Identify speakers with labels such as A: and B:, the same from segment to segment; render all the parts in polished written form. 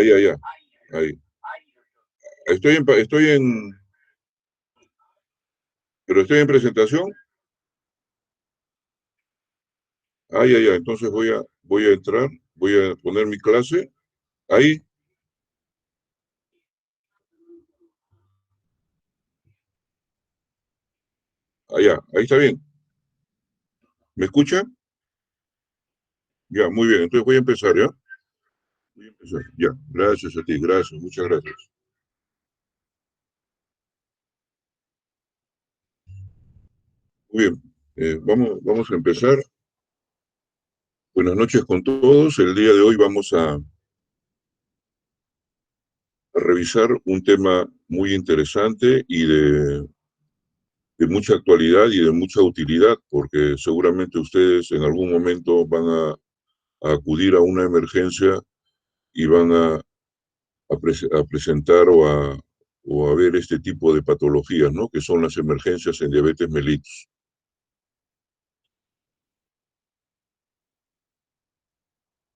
A: Ya, ya. Ahí. Estoy en, pero estoy en presentación. Ya, ya. Entonces voy a entrar, voy a poner mi clase. Ahí, allá, ahí está bien. ¿Me escuchan? Ya, muy bien. Entonces voy a empezar, ¿ya? Voy a empezar. Ya, gracias a ti, gracias, muchas gracias. Muy bien, vamos a empezar. Buenas noches con todos. El día de hoy vamos a revisar un tema muy interesante y de mucha actualidad y de mucha utilidad, porque seguramente ustedes en algún momento van a acudir a una emergencia y van a presentar o a ver este tipo de patologías, ¿no? Que son las emergencias en diabetes mellitus.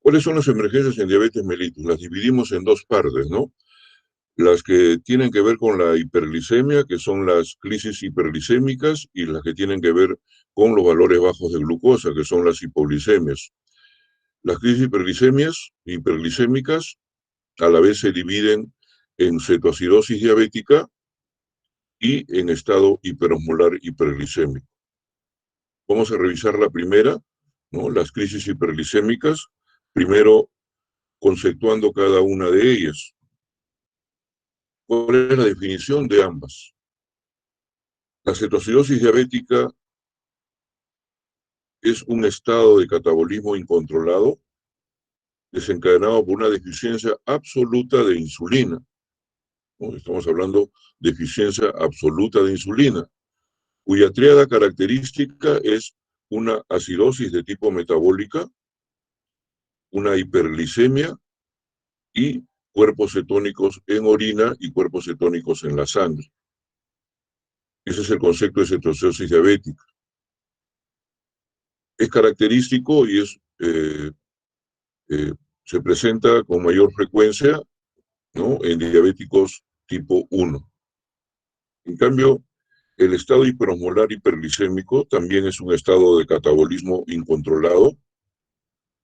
A: ¿Cuáles son las emergencias en diabetes mellitus? Las dividimos en dos partes, ¿no? Las que tienen que ver con la hiperglicemia, que son las crisis hiperglicémicas, y las que tienen que ver con los valores bajos de glucosa, que son las hipoglicemias. Las crisis hiperglicémicas a la vez se dividen en cetoacidosis diabética y en estado hiperosmolar hiperglicémico. Vamos a revisar la primera, ¿no? Las crisis hiperglicémicas, primero conceptuando cada una de ellas. ¿Cuál es la definición de ambas? La cetoacidosis diabética es un estado de catabolismo incontrolado desencadenado por una deficiencia absoluta de insulina, ¿no? Estamos hablando de deficiencia absoluta de insulina, cuya tríada característica es una acidosis de tipo metabólica, una hiperglicemia y cuerpos cetónicos en orina y cuerpos cetónicos en la sangre. Ese es el concepto de cetoacidosis diabética. Es característico y eh, se presenta con mayor frecuencia, ¿no? En diabéticos tipo 1. En cambio, el estado hiperosmolar hiperglicémico también es un estado de catabolismo incontrolado,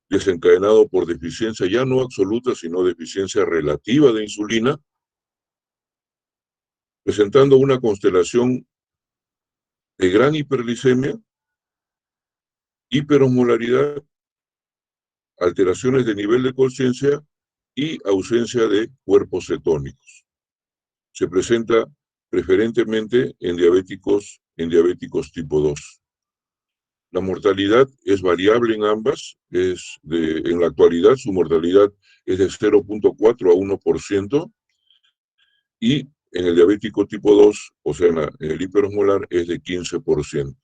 A: desencadenado por deficiencia ya no absoluta, sino deficiencia relativa de insulina, presentando una constelación de gran hiperglicemia, hiperosmolaridad, alteraciones de nivel de conciencia y ausencia de cuerpos cetónicos. Se presenta preferentemente en diabéticos tipo 2. La mortalidad es variable en ambas, en la actualidad su mortalidad es de 0.4 a 1%, y en el diabético tipo 2, o sea, en el hiperosmolar, es de 15%.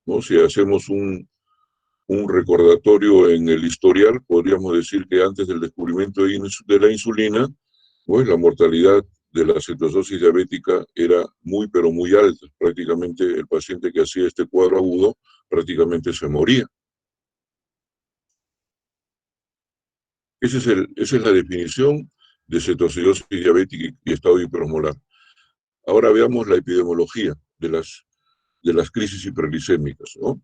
A: ¿No? Si hacemos un recordatorio en el historial, podríamos decir que antes del descubrimiento de la insulina, pues la mortalidad de la cetoacidosis diabética era muy, pero muy alta. Prácticamente el paciente que hacía este cuadro agudo prácticamente se moría. Esa es la definición de cetoacidosis diabética y estado hiperosmolar. Ahora veamos la epidemiología de las crisis hiperglicémicas, ¿no?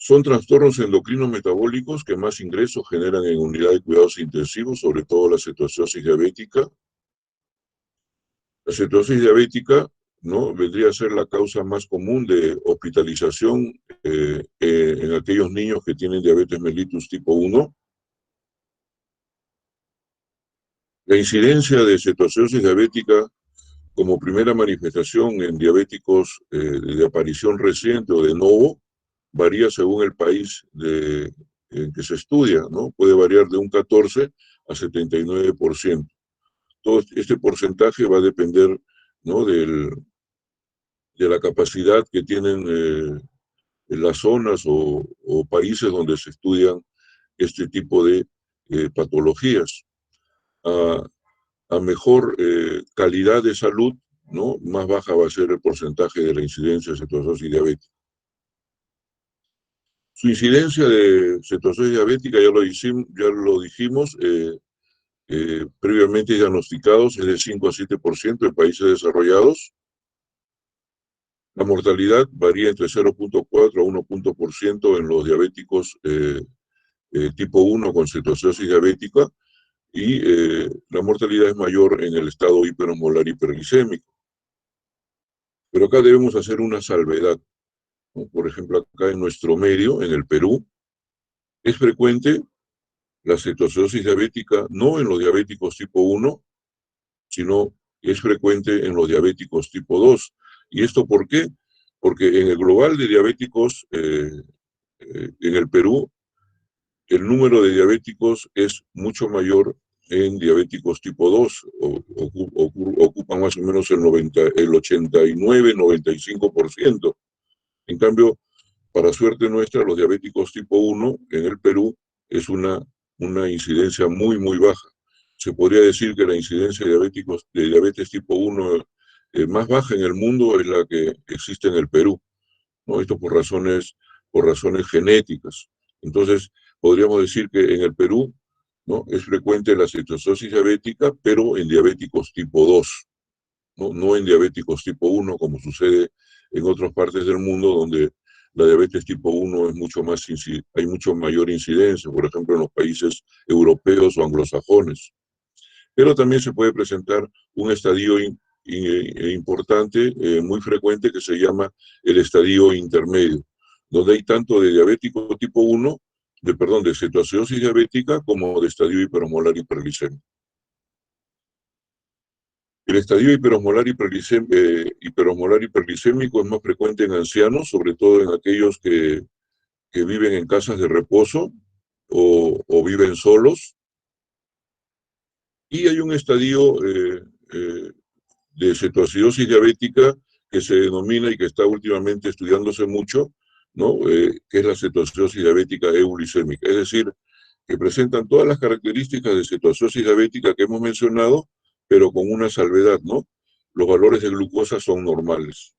A: Son trastornos endocrinos metabólicos que más ingresos generan en unidad de cuidados intensivos, sobre todo la cetoacidosis diabética. La cetoacidosis diabética, ¿no? Vendría a ser la causa más común de hospitalización en aquellos niños que tienen diabetes mellitus tipo 1. La incidencia de cetoacidosis diabética como primera manifestación en diabéticos de aparición reciente o de novo varía según el país en que se estudia, ¿no? Puede variar de un 14 a 79%. Todo este porcentaje va a depender, ¿no? De la capacidad que tienen en las zonas o países donde se estudian este tipo de patologías. A, a mejor calidad de salud, ¿no? Más baja va a ser el porcentaje de la incidencia de cetoacidosis diabética. Su incidencia de cetoacidosis diabética, ya lo dijimos, previamente diagnosticados es del 5 a 7% en países desarrollados. La mortalidad varía entre 0.4 a 1% en los diabéticos tipo 1 con cetoacidosis diabética, y la mortalidad es mayor en el estado hiperosmolar hiperglicémico. Pero acá debemos hacer una salvedad, ¿no? Por ejemplo, acá en nuestro medio, en el Perú, es frecuente la cetoacidosis diabética no en los diabéticos tipo 1, sino es frecuente en los diabéticos tipo 2. ¿Y esto por qué? Porque en el global de diabéticos en el Perú, el número de diabéticos es mucho mayor en diabéticos tipo 2, ocupan más o menos el 89-95%. En cambio, para suerte nuestra, los diabéticos tipo 1 en el Perú es una incidencia muy, muy baja. Se podría decir que la incidencia de diabetes tipo 1 más baja en el mundo es la que existe en el Perú, ¿no? Esto por razones genéticas. Entonces, podríamos decir que en el Perú, ¿no?, es frecuente la cetoacidosis diabética, pero en diabéticos tipo 2, no en diabéticos tipo 1, como sucede en otras partes del mundo, donde la diabetes tipo 1 es hay mucho mayor incidencia, por ejemplo, en los países europeos o anglosajones. Pero también se puede presentar un estadio importante, muy frecuente, que se llama el estadio intermedio, donde hay tanto de diabético tipo 1, de cetoacidosis diabética, como de estadio hiperosmolar hiperglicémico. El estadio hiperosmolar hiperglicémico es más frecuente en ancianos, sobre todo en aquellos que viven en casas de reposo o viven solos. Y hay un estadio de cetoacidosis diabética que se denomina y que está últimamente estudiándose mucho, ¿no?, que es la cetoacidosis diabética euglicémica. Es decir, que presentan todas las características de cetoacidosis diabética que hemos mencionado, pero con una salvedad, ¿no? Los valores de glucosa son normales.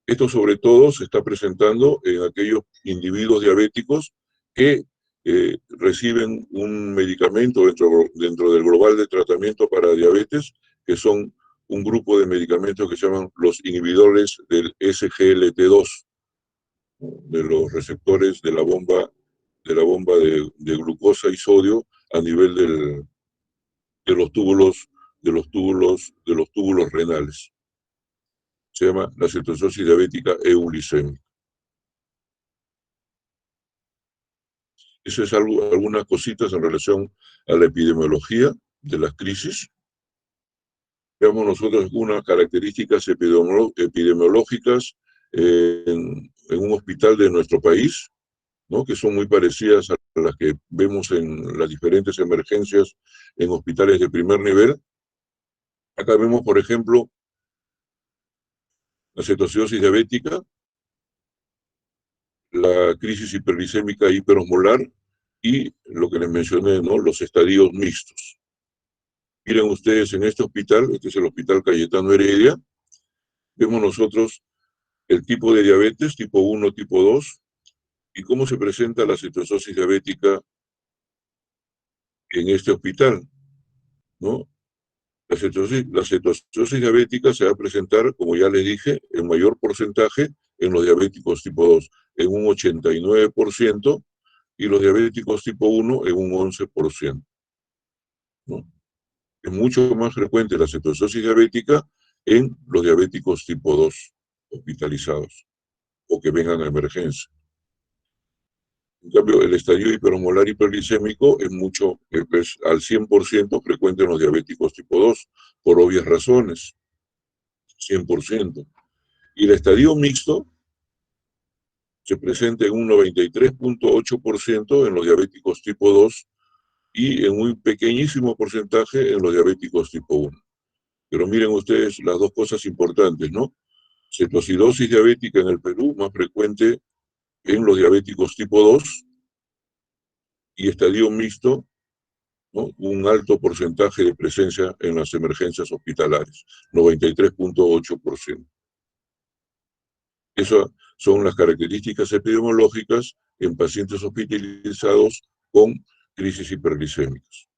A: Esto sobre todo se está presentando en aquellos individuos diabéticos que reciben un medicamento dentro del global de tratamiento para diabetes, que son un grupo de medicamentos que se llaman los inhibidores del SGLT2, de los receptores de la bomba de glucosa y sodio a nivel de los túbulos renales. Se llama la cetoacidosis diabética euglicémica. Eso es algunas cositas en relación a la epidemiología de las crisis. Veamos nosotros algunas características epidemiológicas en un hospital de nuestro país, ¿no?, que son muy parecidas a las que vemos en las diferentes emergencias en hospitales de primer nivel. Acá vemos, por ejemplo, la cetoacidosis diabética, la crisis hiperglicémica hiperosmolar y lo que les mencioné, ¿no?, los estadios mixtos. Miren ustedes, en este hospital, este es el Hospital Cayetano Heredia, vemos nosotros el tipo de diabetes, tipo 1, tipo 2, y cómo se presenta la cetoacidosis diabética en este hospital, ¿no? La cetoacidosis diabética se va a presentar, como ya les dije, en mayor porcentaje en los diabéticos tipo 2, en un 89%, y los diabéticos tipo 1 en un 11%, ¿no? Es mucho más frecuente la cetoacidosis diabética en los diabéticos tipo 2 hospitalizados o que vengan a emergencia. En cambio, el estadio hiperosmolar hiperglicémico es al 100% frecuente en los diabéticos tipo 2, por obvias razones, 100%. Y el estadio mixto se presenta en un 93.8% en los diabéticos tipo 2 y en un pequeñísimo porcentaje en los diabéticos tipo 1. Pero miren ustedes las dos cosas importantes, ¿no? Cetoacidosis diabética en el Perú, más frecuente en los diabéticos tipo 2, y estadio mixto, ¿no?, un alto porcentaje de presencia en las emergencias hospitalarias, 93.8%. Esas son las características epidemiológicas en pacientes hospitalizados con crisis hiperglicémicas.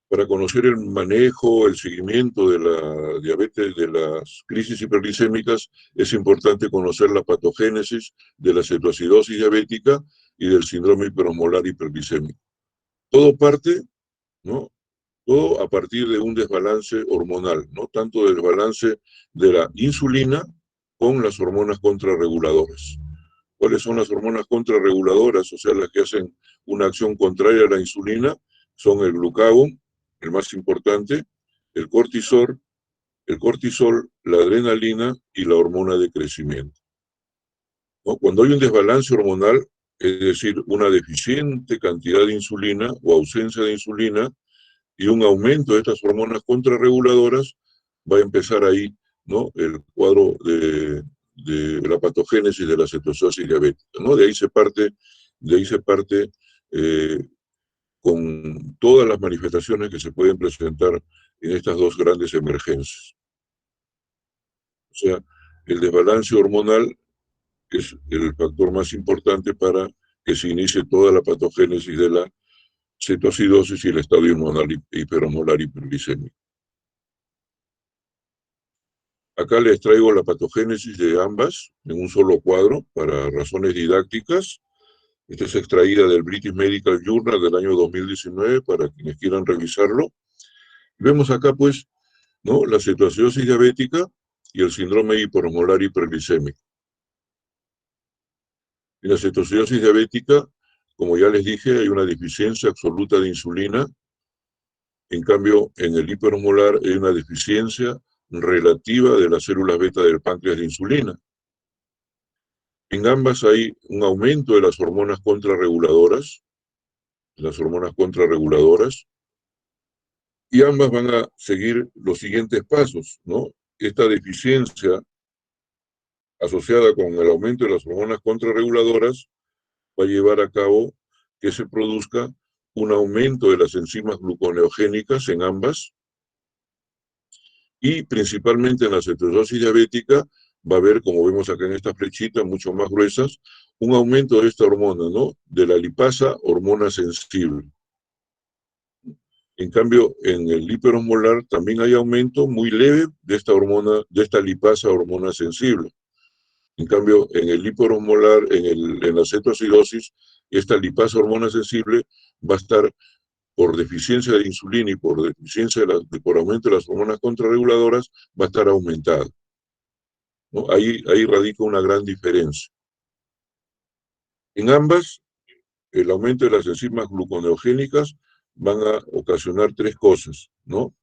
A: Para conocer el manejo, el seguimiento de la diabetes, de las crisis hiperglicémicas, es importante conocer la patogénesis de la cetoacidosis diabética y del síndrome hiperosmolar hiperglicémico. Todo parte, ¿no? Todo a partir de un desbalance hormonal, ¿no? Tanto del desbalance de la insulina con las hormonas contrarreguladoras. ¿Cuáles son las hormonas contrarreguladoras? O sea, las que hacen una acción contraria a la insulina, son el glucagón, el más importante, el cortisol, la adrenalina y la hormona de crecimiento, ¿no? Cuando hay un desbalance hormonal, es decir, una deficiente cantidad de insulina o ausencia de insulina y un aumento de estas hormonas contrarreguladoras, va a empezar ahí, ¿no?, el cuadro de la patogénesis de la cetoacidosis diabética, ¿no? De ahí se parte con todas las manifestaciones que se pueden presentar en estas dos grandes emergencias. O sea, el desbalance hormonal es el factor más importante para que se inicie toda la patogénesis de la cetoacidosis y el estadio hormonal hiperosmolar hiperglicémico. Acá les traigo la patogénesis de ambas en un solo cuadro para razones didácticas. Esta es extraída del British Medical Journal del año 2019 para quienes quieran revisarlo. Vemos acá, pues, ¿no?, la cetoacidosis diabética y el síndrome hiperosmolar hiperglicémico. En la cetoacidosis diabética, como ya les dije, hay una deficiencia absoluta de insulina. En cambio, en el hiperosmolar hay una deficiencia relativa de las células beta del páncreas de insulina. En ambas hay un aumento de las hormonas contrarreguladoras, y ambas van a seguir los siguientes pasos, ¿no? Esta deficiencia asociada con el aumento de las hormonas contrarreguladoras va a llevar a cabo que se produzca un aumento de las enzimas gluconeogénicas en ambas, y principalmente en la cetoacidosis diabética va a haber, como vemos acá en estas flechitas mucho más gruesas, un aumento de esta hormona, ¿no?, de la lipasa, hormona sensible. En cambio, en el hiperosmolar también hay aumento muy leve de esta hormona, de esta lipasa, hormona sensible. En cambio, en el hiperosmolar, en la cetoacidosis, esta lipasa, hormona sensible, va a estar por deficiencia de insulina y por aumento de las hormonas contrarreguladoras, va a estar aumentada, ¿no? Ahí radica una gran diferencia. En ambas, el aumento de las enzimas gluconeogénicas van a ocasionar tres cosas, ¿no?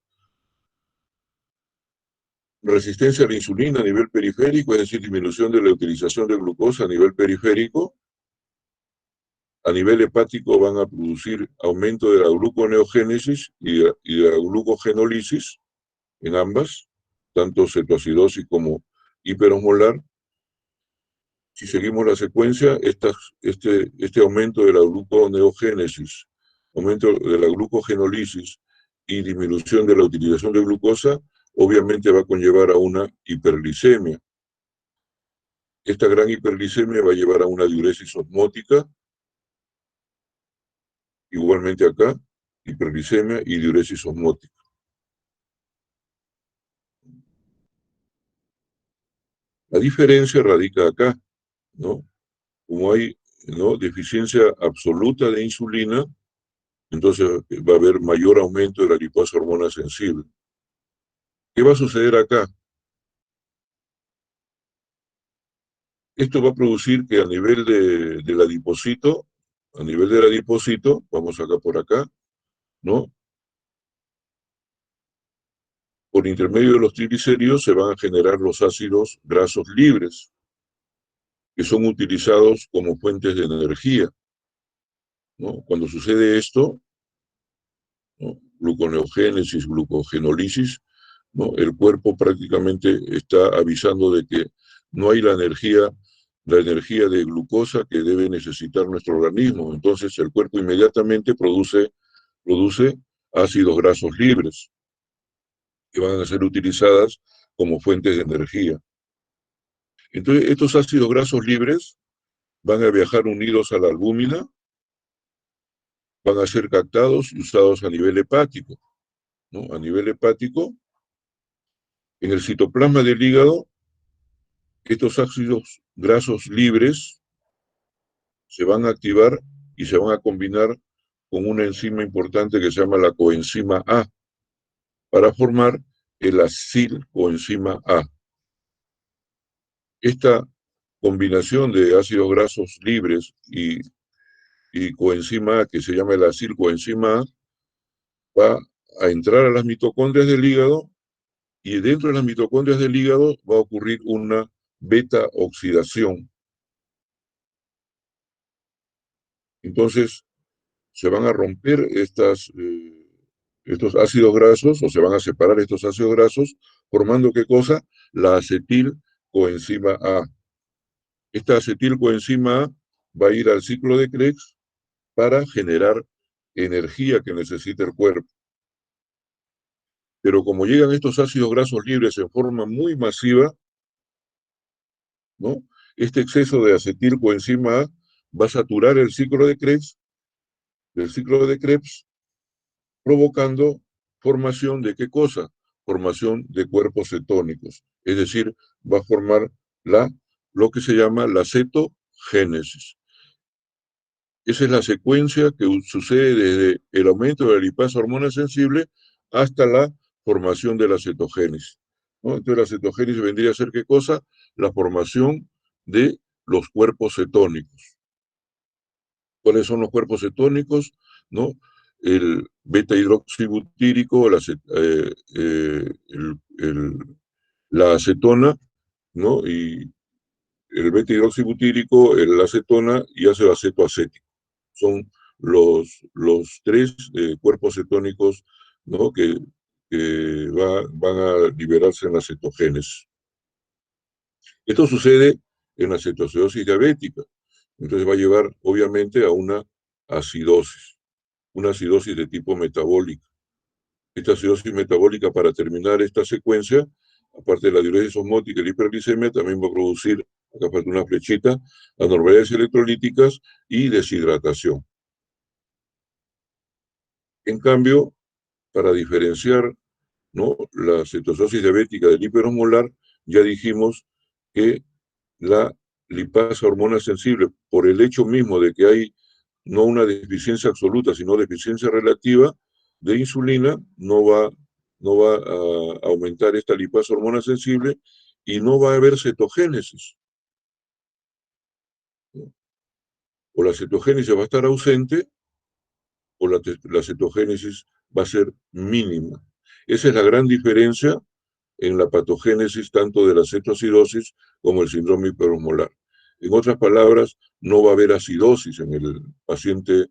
A: Resistencia a la insulina a nivel periférico, es decir, disminución de la utilización de glucosa a nivel periférico. A nivel hepático van a producir aumento de la gluconeogénesis y de la glucogenólisis en ambas, tanto cetoacidosis como hiperosmolar. Si seguimos la secuencia, este aumento de la gluconeogénesis, aumento de la glucogenólisis y disminución de la utilización de glucosa, obviamente va a conllevar a una hiperglicemia. Esta gran hiperglicemia va a llevar a una diuresis osmótica, igualmente acá, hiperglicemia y diuresis osmótica. La diferencia radica acá, ¿no? Como hay, ¿no?, deficiencia absoluta de insulina, entonces va a haber mayor aumento de la lipasa, hormona sensible. ¿Qué va a suceder acá? Esto va a producir que a nivel del adipocito, vamos acá por acá, ¿no?, por intermedio de los triglicéridos se van a generar los ácidos grasos libres, que son utilizados como fuentes de energía, ¿no? Cuando sucede esto, ¿no?, gluconeogénesis, glucogenólisis, ¿no?, el cuerpo prácticamente está avisando de que no hay la energía de glucosa que debe necesitar nuestro organismo. Entonces el cuerpo inmediatamente produce ácidos grasos libres, que van a ser utilizadas como fuentes de energía. Entonces, estos ácidos grasos libres van a viajar unidos a la albúmina, van a ser captados y usados a nivel hepático, ¿no? A nivel hepático, en el citoplasma del hígado, estos ácidos grasos libres se van a activar y se van a combinar con una enzima importante que se llama la coenzima A, para formar el acilcoenzima A. Esta combinación de ácidos grasos libres y coenzima A, que se llama el acilcoenzima A, va a entrar a las mitocondrias del hígado, y dentro de las mitocondrias del hígado va a ocurrir una beta-oxidación. Entonces, se van a romper estos ácidos grasos, o se van a separar estos ácidos grasos, formando ¿qué cosa? La acetilcoenzima A. Esta acetilcoenzima A va a ir al ciclo de Krebs para generar energía que necesita el cuerpo. Pero como llegan estos ácidos grasos libres en forma muy masiva, ¿no? Este exceso de acetilcoenzima A va a saturar el ciclo de Krebs, provocando formación de ¿qué cosa? Formación de cuerpos cetónicos. Es decir, va a formar lo que se llama la cetogénesis. Esa es la secuencia que sucede desde el aumento de la lipasa hormona sensible hasta la formación de la cetogénesis, ¿no? Entonces la cetogénesis vendría a ser ¿qué cosa? La formación de los cuerpos cetónicos. ¿Cuáles son los cuerpos cetónicos? ¿No? El beta-hidroxibutírico, la acetona, ¿no? Y el beta-hidroxibutírico, la acetona y ácido acetoacético. Son los tres cuerpos cetónicos, ¿no? que van a liberarse en la cetogénesis. Esto sucede en la cetoacidosis diabética. Entonces va a llevar, obviamente, a una acidosis de tipo metabólico. Esta acidosis metabólica, para terminar esta secuencia, aparte de la diuresis osmótica y la hiperglicemia, también va a producir, acá falta una flechita, anormalidades electrolíticas y deshidratación. En cambio, para diferenciar, ¿no?, la cetoacidosis diabética del hiperosmolar, ya dijimos que la lipasa hormona sensible, por el hecho mismo de que hay no una deficiencia absoluta, sino deficiencia relativa de insulina, no va a aumentar esta lipasa hormona sensible y no va a haber cetogénesis. O la cetogénesis va a estar ausente o la cetogénesis va a ser mínima. Esa es la gran diferencia en la patogénesis tanto de la cetoacidosis como el síndrome hiperosmolar. En otras palabras, no va a haber acidosis en el paciente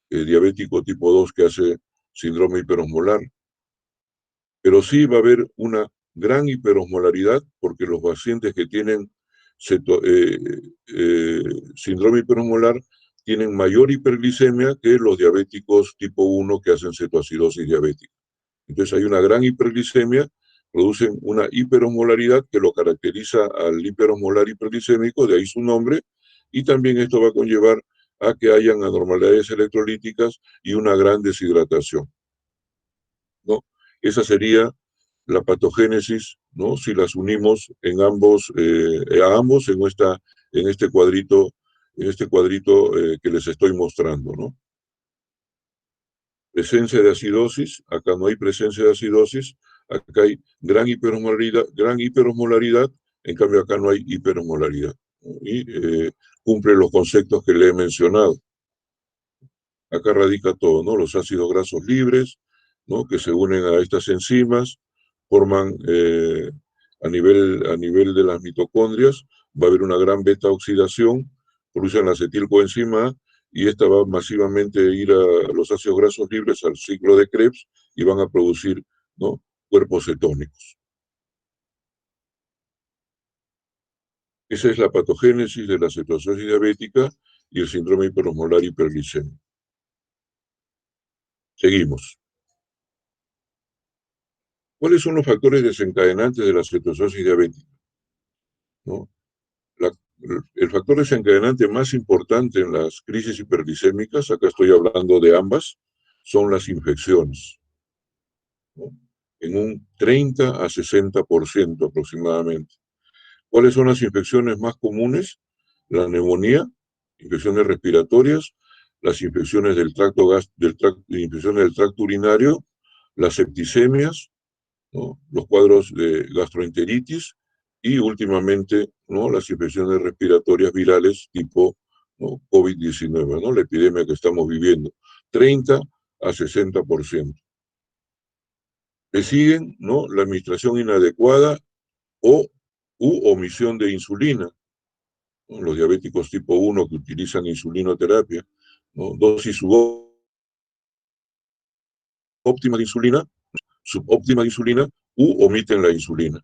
A: diabético tipo 2 que hace síndrome hiperosmolar, pero sí va a haber una gran hiperosmolaridad porque los pacientes que tienen síndrome hiperosmolar tienen mayor hiperglicemia que los diabéticos tipo 1 que hacen cetoacidosis diabética. Entonces hay una gran hiperglicemia, producen una hiperosmolaridad que lo caracteriza al hiperosmolar hiperglicémico, de ahí su nombre, y también esto va a conllevar a que hayan anormalidades electrolíticas y una gran deshidratación, ¿no? Esa sería la patogénesis, ¿no?, si las unimos a ambos en este cuadrito que les estoy mostrando, ¿no? Presencia de acidosis, acá no hay presencia de acidosis, acá hay gran hiperosmolaridad, en cambio acá no hay hiperosmolaridad, ¿no? Y cumple los conceptos que le he mencionado. Acá radica todo, ¿no? Los ácidos grasos libres, ¿no?, que se unen a estas enzimas, forman a nivel de las mitocondrias, va a haber una gran beta oxidación, producen la acetilcoenzima A, y esta va masivamente a ir a los ácidos grasos libres al ciclo de Krebs y van a producir, ¿no?, cuerpos cetónicos. Esa es la patogénesis de la cetoacidosis diabética y el síndrome hiperosmolar hiperglicémico. Seguimos. ¿Cuáles son los factores desencadenantes de la cetoacidosis diabética? ¿No? La, el factor desencadenante más importante en las crisis hiperglicémicas, acá estoy hablando de ambas, son las infecciones, ¿no? En un 30 a 60% aproximadamente. ¿Cuáles son las infecciones más comunes? La neumonía, infecciones respiratorias, las infecciones infecciones del tracto urinario, las septicemias, ¿no? Los cuadros de gastroenteritis y últimamente, ¿no?, las infecciones respiratorias virales tipo, ¿no?, COVID-19, ¿no?, la epidemia que estamos viviendo, 30 a 60%. Le siguen, ¿no?, la administración inadecuada o omisión de insulina, ¿no? Los diabéticos tipo 1 que utilizan insulinoterapia, ¿no?, dosis subóptima de insulina, subóptima de insulina omiten la insulina.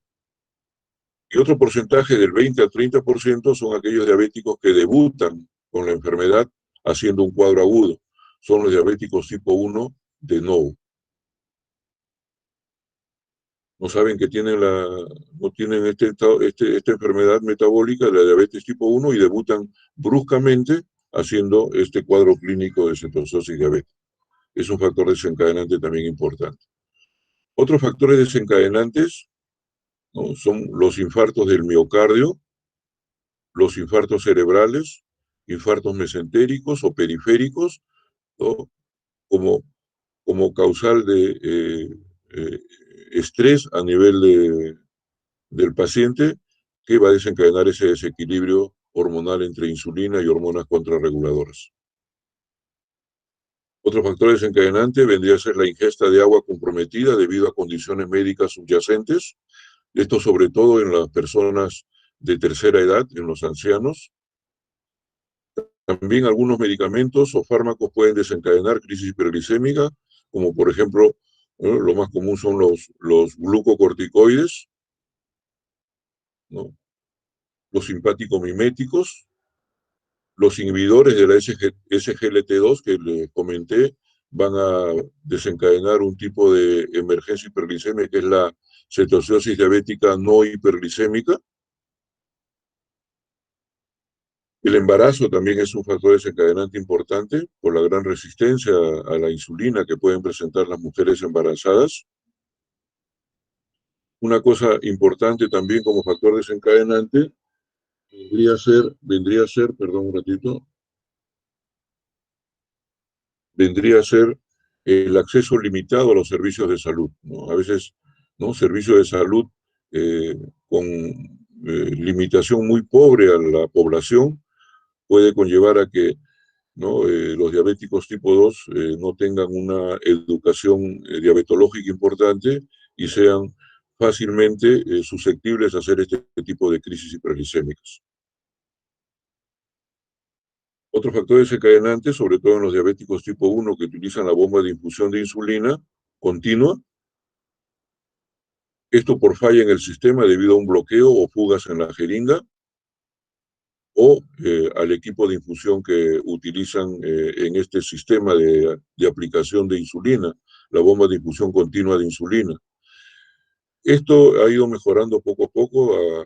A: Y otro porcentaje del 20 al 30% son aquellos diabéticos que debutan con la enfermedad haciendo un cuadro agudo. Son los diabéticos tipo 1 de nuevo. No saben que no tienen esta enfermedad metabólica, la diabetes tipo 1, y debutan bruscamente haciendo este cuadro clínico de cetoacidosis diabética. Es un factor desencadenante también importante. Otros factores desencadenantes, ¿no?, son los infartos del miocardio, los infartos cerebrales, infartos mesentéricos o periféricos, ¿no?, como, como causal de eh, estrés a nivel del paciente, que va a desencadenar ese desequilibrio hormonal entre insulina y hormonas contrarreguladoras. Otro factor desencadenante vendría a ser la ingesta de agua comprometida debido a condiciones médicas subyacentes, esto sobre todo en las personas de tercera edad, en los ancianos. También algunos medicamentos o fármacos pueden desencadenar crisis hiperglicémica, como por ejemplo, ¿no?, lo más común son los glucocorticoides, ¿no?, los simpático-miméticos, los inhibidores de la SGLT2 que les comenté van a desencadenar un tipo de emergencia hiperglicémica que es la cetoacidosis diabética no hiperglicémica. El embarazo también es un factor desencadenante importante por la gran resistencia a la insulina que pueden presentar las mujeres embarazadas. Una cosa importante también como factor desencadenante perdón un ratito, vendría a ser el acceso limitado a los servicios de salud, ¿no? A veces, ¿no?, servicios de salud con limitación muy pobre a la población puede conllevar a que, ¿no?, los diabéticos tipo 2 no tengan una educación diabetológica importante y sean fácilmente susceptibles a hacer este tipo de crisis hiperglicémicas. Otro factor desencadenante, sobre todo en los diabéticos tipo 1 que utilizan la bomba de infusión de insulina continua, esto por falla en el sistema debido a un bloqueo o fugas en la jeringa, o al equipo de infusión que utilizan en este sistema de aplicación de insulina, la bomba de infusión continua de insulina. Esto ha ido mejorando poco a poco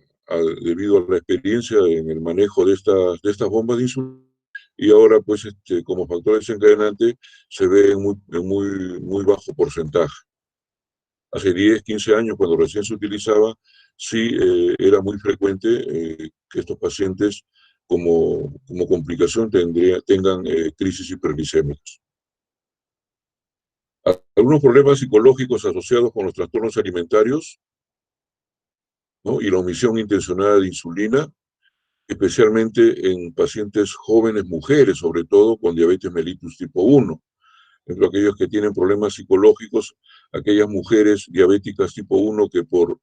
A: debido a la experiencia en el manejo de estas bombas de insulina, y ahora pues como factor desencadenante se ve en muy bajo porcentaje. Hace 10, 15 años, cuando recién se utilizaba, sí era muy frecuente que estos pacientes como complicación tengan crisis hiperglicémicas. Algunos problemas psicológicos asociados con los trastornos alimentarios, ¿no?, y la omisión intencionada de insulina, especialmente en pacientes jóvenes mujeres, sobre todo con diabetes mellitus tipo 1. Entre aquellos que tienen problemas psicológicos, aquellas mujeres diabéticas tipo 1 que por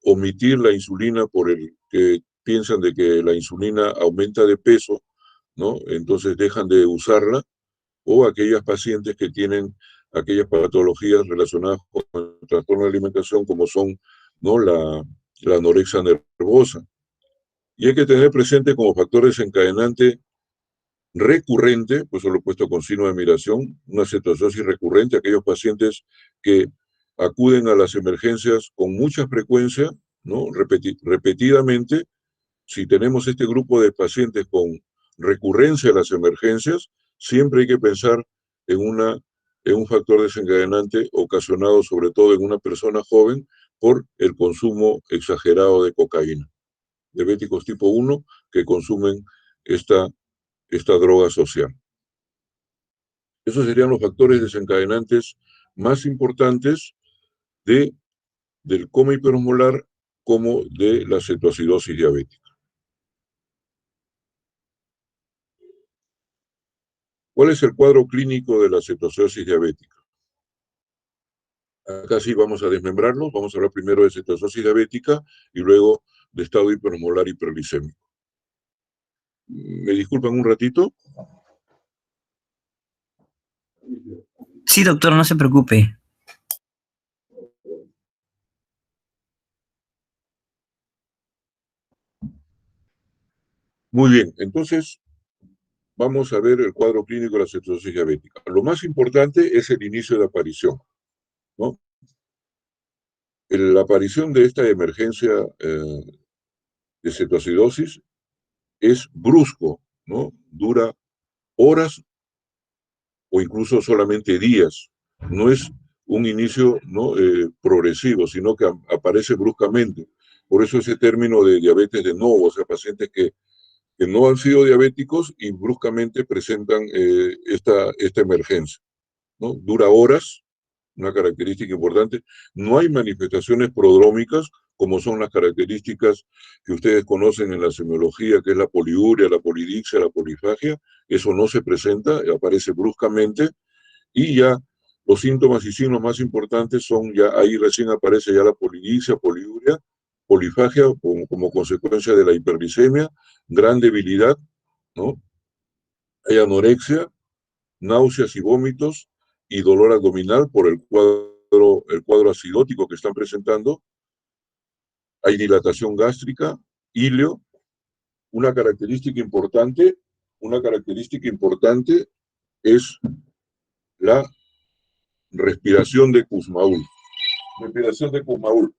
A: omitir la insulina, que piensan de que la insulina aumenta de peso, ¿no?, entonces dejan de usarla, o aquellas pacientes que tienen aquellas patologías relacionadas con el trastorno de alimentación como son, ¿no?, la anorexia nervosa. Y hay que tener presente como factor desencadenante recurrente, pues eso lo he puesto con signo de admiración, una cetoacidosis recurrente, aquellos pacientes que acuden a las emergencias con mucha frecuencia, ¿no? Repetidamente. Si tenemos este grupo de pacientes con recurrencia a las emergencias, siempre hay que pensar en un factor desencadenante ocasionado sobre todo en una persona joven por el consumo exagerado de cocaína. Diabéticos tipo 1 que consumen esta droga social. Esos serían los factores desencadenantes más importantes del coma hiperosmolar como de la cetoacidosis diabética. ¿Cuál es el cuadro clínico de la cetoacidosis diabética? Acá sí vamos a desmembrarlo. Vamos a hablar primero de cetoacidosis diabética y luego de estado hiperosmolar hiperglicémico. ¿Me disculpan un ratito?
B: Sí, doctor, no se preocupe.
A: Muy bien, entonces vamos a ver el cuadro clínico de la cetoacidosis diabética. Lo más importante es el inicio de aparición, ¿no? La aparición de esta emergencia de cetoacidosis es brusco, ¿no? Dura horas o incluso solamente días. No es un inicio, ¿no? Progresivo, sino que aparece bruscamente. Por eso ese término de diabetes de novo, o sea, pacientes que no han sido diabéticos y bruscamente presentan esta emergencia, ¿no? Dura horas, una característica importante. No hay manifestaciones prodrómicas, como son las características que ustedes conocen en la semiología, que es la poliuria, la polidixia, la polifagia. Eso no se presenta, aparece bruscamente, y ya los síntomas y signos más importantes son, ya ahí recién aparece ya la polidixia, poliuria, polifagia, como consecuencia de la hiperglicemia, gran debilidad, ¿no? Hay anorexia, náuseas y vómitos y dolor abdominal por el cuadro acidótico que están presentando. Hay dilatación gástrica, ilio. Una característica importante es la respiración de Kussmaul. Respiración de Kussmaul.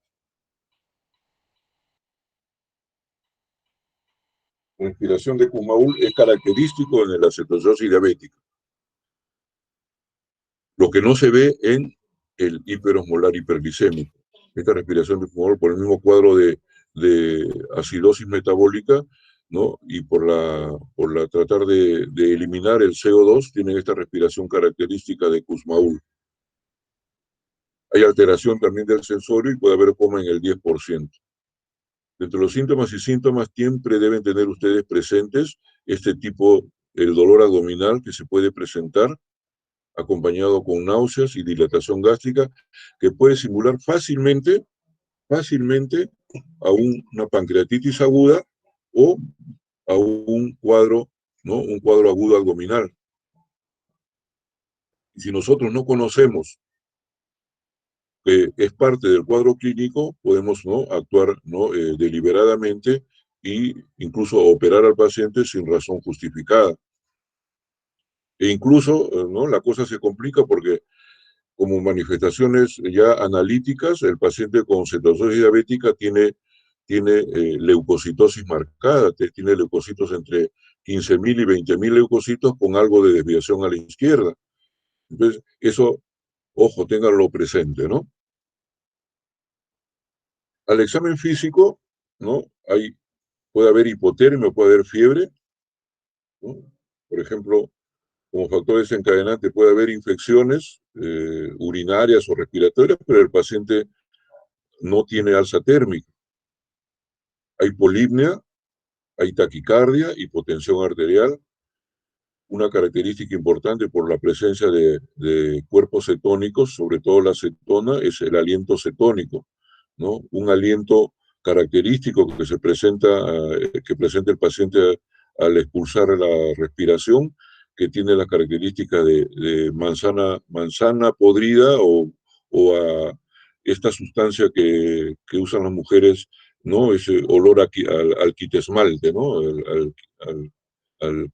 A: Respiración de Kussmaul es característico en la cetoacidosis diabética. Lo que no se ve en el hiperosmolar hiperglicémico. Esta respiración de Kussmaul por el mismo cuadro de acidosis metabólica, ¿no? Y por tratar de eliminar el CO2, tienen esta respiración característica de Kussmaul. Hay alteración también del sensorio y puede haber coma en el 10%. Entre los síntomas y síntomas siempre deben tener ustedes presentes este tipo, el dolor abdominal que se puede presentar, acompañado con náuseas y dilatación gástrica, que puede simular fácilmente a una pancreatitis aguda o a un cuadro, ¿no? Un cuadro agudo abdominal. Y si nosotros no conocemos que es parte del cuadro clínico, podemos, ¿no? Actuar, ¿no? Deliberadamente e incluso operar al paciente sin razón justificada. E incluso, ¿no? La cosa se complica porque como manifestaciones ya analíticas, el paciente con cetoacidosis diabética tiene leucocitosis marcada, tiene leucocitos entre 15.000 y 20.000 leucocitos con algo de desviación a la izquierda. Entonces, eso, ojo, ténganlo presente, ¿no? Al examen físico, ¿no? Puede haber hipotermia, puede haber fiebre, ¿no? Por ejemplo, como factor desencadenante puede haber infecciones urinarias o respiratorias, pero el paciente no tiene alza térmica. Hay polipnia, hay taquicardia, hipotensión arterial. Una característica importante por la presencia de cuerpos cetónicos, sobre todo la cetona, es el aliento cetónico, ¿no? Un aliento característico que presenta el paciente al expulsar la respiración, que tiene las características de manzana podrida o a esta sustancia que usan las mujeres, ¿no? Ese olor al quitesmalte, ¿no? Al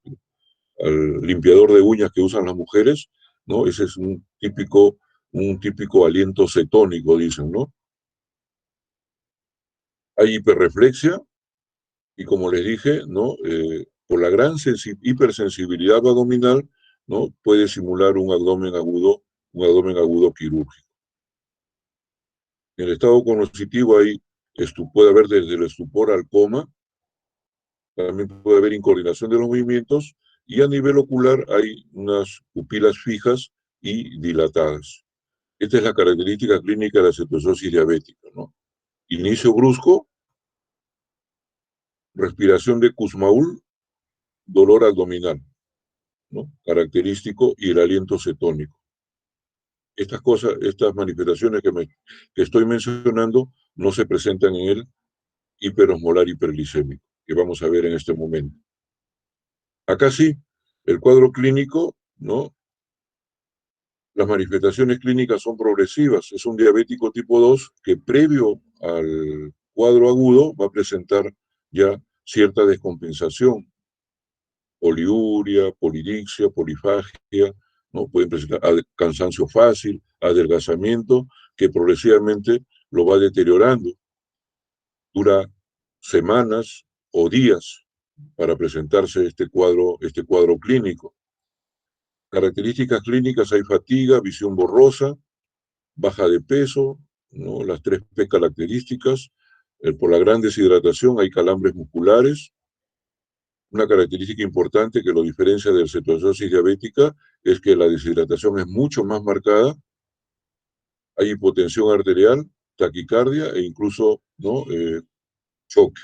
A: limpiador de uñas que usan las mujeres, ¿no? Ese es un típico un típico aliento cetónico, dicen, ¿no? Hay hiperreflexia y, como les dije, ¿no? Por la gran hipersensibilidad abdominal, ¿no? Puede simular un abdomen agudo quirúrgico. En el estado cognitivo puede haber desde el estupor al coma, también puede haber incoordinación de los movimientos, y a nivel ocular hay unas pupilas fijas y dilatadas. Esta es la característica clínica de la cetoacidosis diabética, ¿no? Inicio brusco, respiración de Kussmaul, dolor abdominal, ¿no? Característico, y el aliento cetónico. Estas manifestaciones que estoy mencionando no se presentan en el hiperosmolar hiperglicémico, que vamos a ver en este momento. Acá sí, el cuadro clínico, ¿no? Las manifestaciones clínicas son progresivas. Es un diabético tipo 2 que, previo al cuadro agudo, va a presentar ya cierta descompensación. Poliuria, polidixia, polifagia, ¿no? Pueden presentar cansancio fácil, adelgazamiento, que progresivamente lo va deteriorando. Dura semanas o días para presentarse este cuadro clínico. Características clínicas: hay fatiga, visión borrosa, baja de peso, ¿no? Las 3P características. Por la gran deshidratación hay calambres musculares. Una característica importante que lo diferencia de la cetoacidosis diabética es que la deshidratación es mucho más marcada. Hay hipotensión arterial, taquicardia e incluso, ¿no? Choque.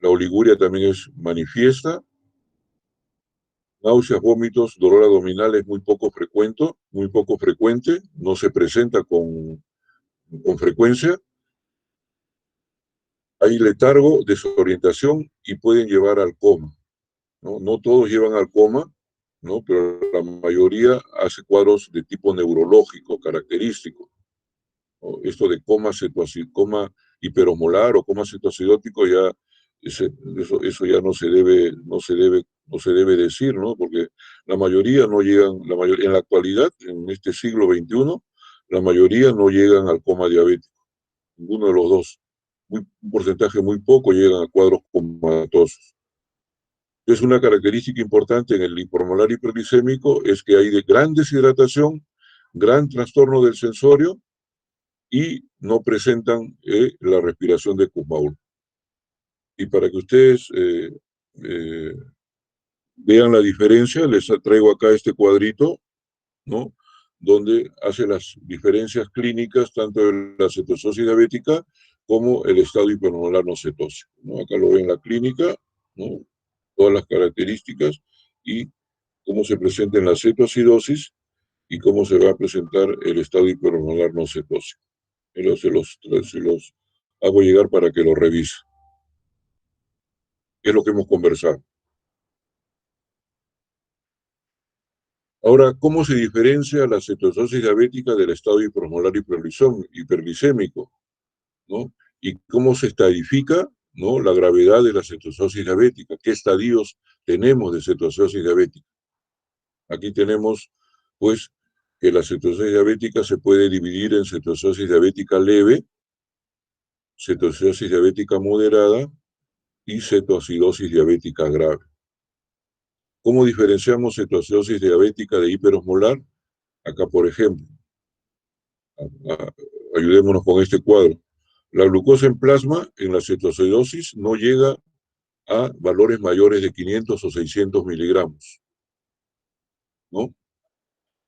A: La oliguria también es manifiesta. Náuseas, vómitos, dolor abdominal es muy poco frecuente, no se presenta con frecuencia. Hay letargo, desorientación y pueden llevar al coma, ¿no? No todos llevan al coma, ¿no? Pero la mayoría hace cuadros de tipo neurológico característico, ¿no? Esto de coma hiperosmolar o coma cetoacidótico ya eso ya no se debe decir, ¿no? Porque la mayoría no llegan, en la actualidad, en este siglo XXI, la mayoría no llegan al coma diabético, ninguno de los dos. Un porcentaje muy poco llegan a cuadros comatosos. Es una característica importante en el hiperosmolar hiperglicémico, es que hay gran deshidratación, gran trastorno del sensorio, y no presentan la respiración de Kussmaul. Y para que ustedes vean la diferencia, les traigo acá este cuadrito, ¿no? Donde hace las diferencias clínicas tanto de la cetoacidosis diabética como el estado hiperosmolar no cetósico, ¿no? Acá lo ven en la clínica, ¿no? Todas las características y cómo se presenta en la cetoacidosis y cómo se va a presentar el estado hiperosmolar no cetósico. Se los hago llegar para que lo revisen. Es lo que hemos conversado. Ahora, ¿cómo se diferencia la cetoacidosis diabética del estado hiperosmolar hiperglicémico, ¿no? Y cómo se estadifica, ¿no? La gravedad de la cetoacidosis diabética. ¿Qué estadios tenemos de cetoacidosis diabética? Aquí tenemos, pues, que la cetoacidosis diabética se puede dividir en cetoacidosis diabética leve, cetoacidosis diabética moderada y cetoacidosis diabética grave. ¿Cómo diferenciamos cetoacidosis diabética de hiperosmolar? Acá, por ejemplo, ayudémonos con este cuadro. La glucosa en plasma en la cetoacidosis no llega a valores mayores de 500 o 600 miligramos, ¿no?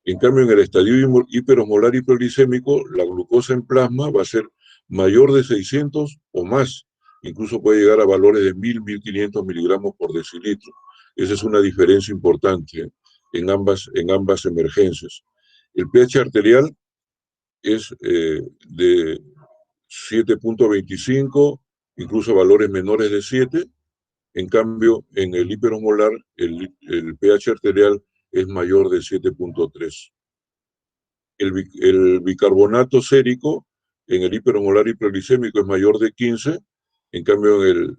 A: En cambio, en el estadio hiperosmolar hiperglicémico, la glucosa en plasma va a ser mayor de 600 o más. Incluso puede llegar a valores de 1000, 1500 miligramos por decilitro. Esa es una diferencia importante en ambas emergencias. El pH arterial es de 7.25, incluso valores menores de 7. En cambio, en el hiperosmolar, el pH arterial es mayor de 7.3. El bicarbonato sérico en el hiperosmolar hiperglicémico es mayor de 15, en cambio en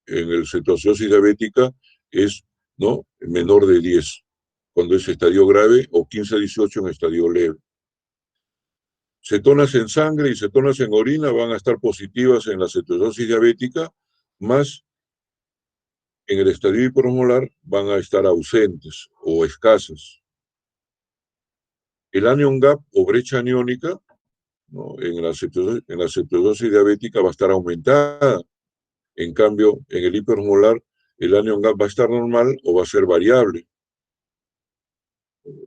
A: el cetoacidosis diabética es, ¿no?, menor de 10, cuando es estadio grave, o 15 a 18 en estadio leve. Cetonas en sangre y cetonas en orina van a estar positivas en la cetosis diabética, más en el estadio hiperosmolar van a estar ausentes o escasas. El anion gap o brecha aniónica, ¿no?, en la cetosis diabética va a estar aumentada. En cambio, en el hiperosmolar, el anion gap va a estar normal o va a ser variable.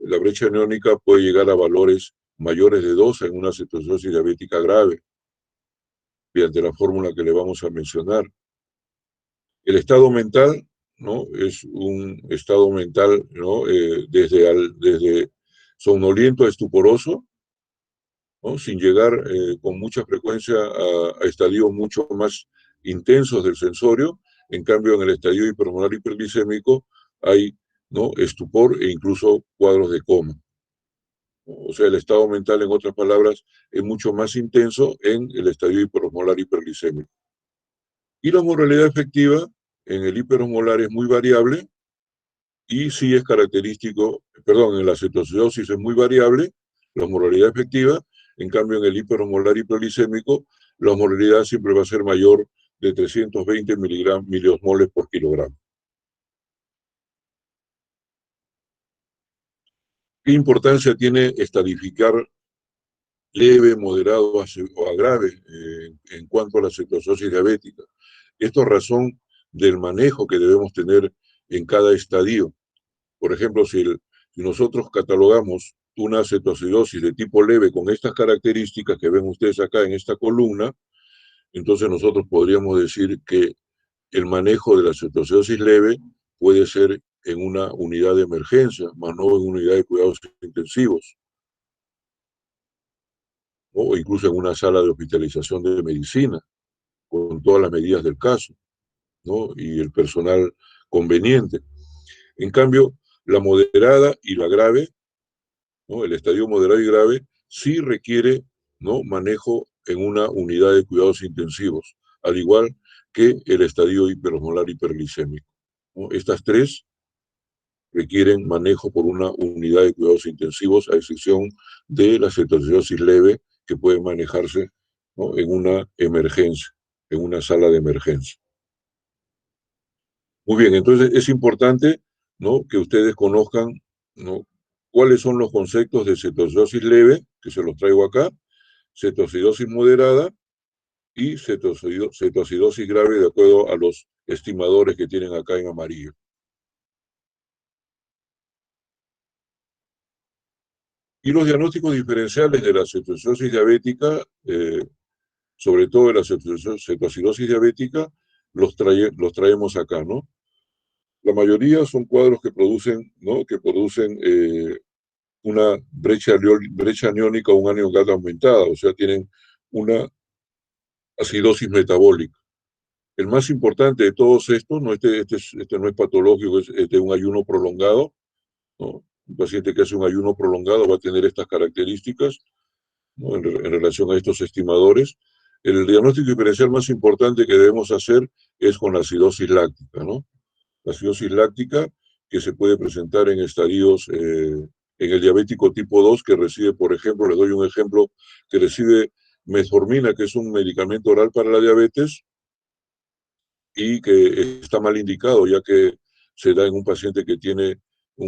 A: La brecha aniónica puede llegar a valores mayores de 2 en una cetosis diabética grave, mediante la fórmula que le vamos a mencionar. El estado mental, ¿no?, es un estado mental, ¿no?, desde somnoliento a estuporoso, ¿no?, sin llegar con mucha frecuencia a estadios mucho más intensos del sensorio. En cambio, en el estadio hiperosmolar hiperglicémico hay, ¿no?, estupor e incluso cuadros de coma. O sea, el estado mental, en otras palabras, es mucho más intenso en el estadio hiperosmolar hiperglicémico. Y la osmolaridad efectiva en el hiperosmolar es muy variable y sí es característico, perdón, en la cetoacidosis es muy variable la osmolaridad efectiva. En cambio, en el hiperosmolar hiperglicémico, la osmolaridad siempre va a ser mayor de 320 miliosmoles por kilogramo. ¿Qué importancia tiene estadificar leve, moderado o a grave en cuanto a la cetoacidosis diabética? Esto es razón del manejo que debemos tener en cada estadio. Por ejemplo, si nosotros catalogamos una cetoacidosis de tipo leve con estas características que ven ustedes acá en esta columna, entonces nosotros podríamos decir que el manejo de la cetoacidosis leve puede ser en una unidad de emergencia, más no en una unidad de cuidados intensivos, ¿no?, o incluso en una sala de hospitalización de medicina, con todas las medidas del caso, ¿no?, y el personal conveniente. En cambio, la moderada y la grave, ¿no?, el estadio moderado y grave, sí requiere, ¿no?, manejo en una unidad de cuidados intensivos, al igual que el estadio hiperosmolar hiperglicémico, ¿no? Estas tres requieren manejo por una unidad de cuidados intensivos, a excepción de la cetoacidosis leve, que puede manejarse, ¿no?, en una emergencia, en una sala de emergencia. Muy bien, entonces es importante, ¿no?, que ustedes conozcan, ¿no?, cuáles son los conceptos de cetoacidosis leve, que se los traigo acá, cetoacidosis moderada y cetoacidosis grave, de acuerdo a los estimadores que tienen acá en amarillo. Y los diagnósticos diferenciales de la cetoacidosis diabética, sobre todo de la cetoacidosis diabética, los traemos acá, ¿no? La mayoría son cuadros que producen, ¿no?, una brecha aniónica o un anion gap aumentada, o sea, tienen una acidosis metabólica. El más importante de todos estos, ¿no?, este no es patológico, es de un ayuno prolongado, ¿no? Un paciente que hace un ayuno prolongado va a tener estas características, ¿no?, en relación a estos estimadores. El diagnóstico diferencial más importante que debemos hacer es con la acidosis láctica, ¿no? La acidosis láctica, que se puede presentar en estadios, en el diabético tipo 2, que recibe, por ejemplo, les doy un ejemplo, que recibe metformina, que es un medicamento oral para la diabetes, y que está mal indicado, ya que se da en un paciente que tiene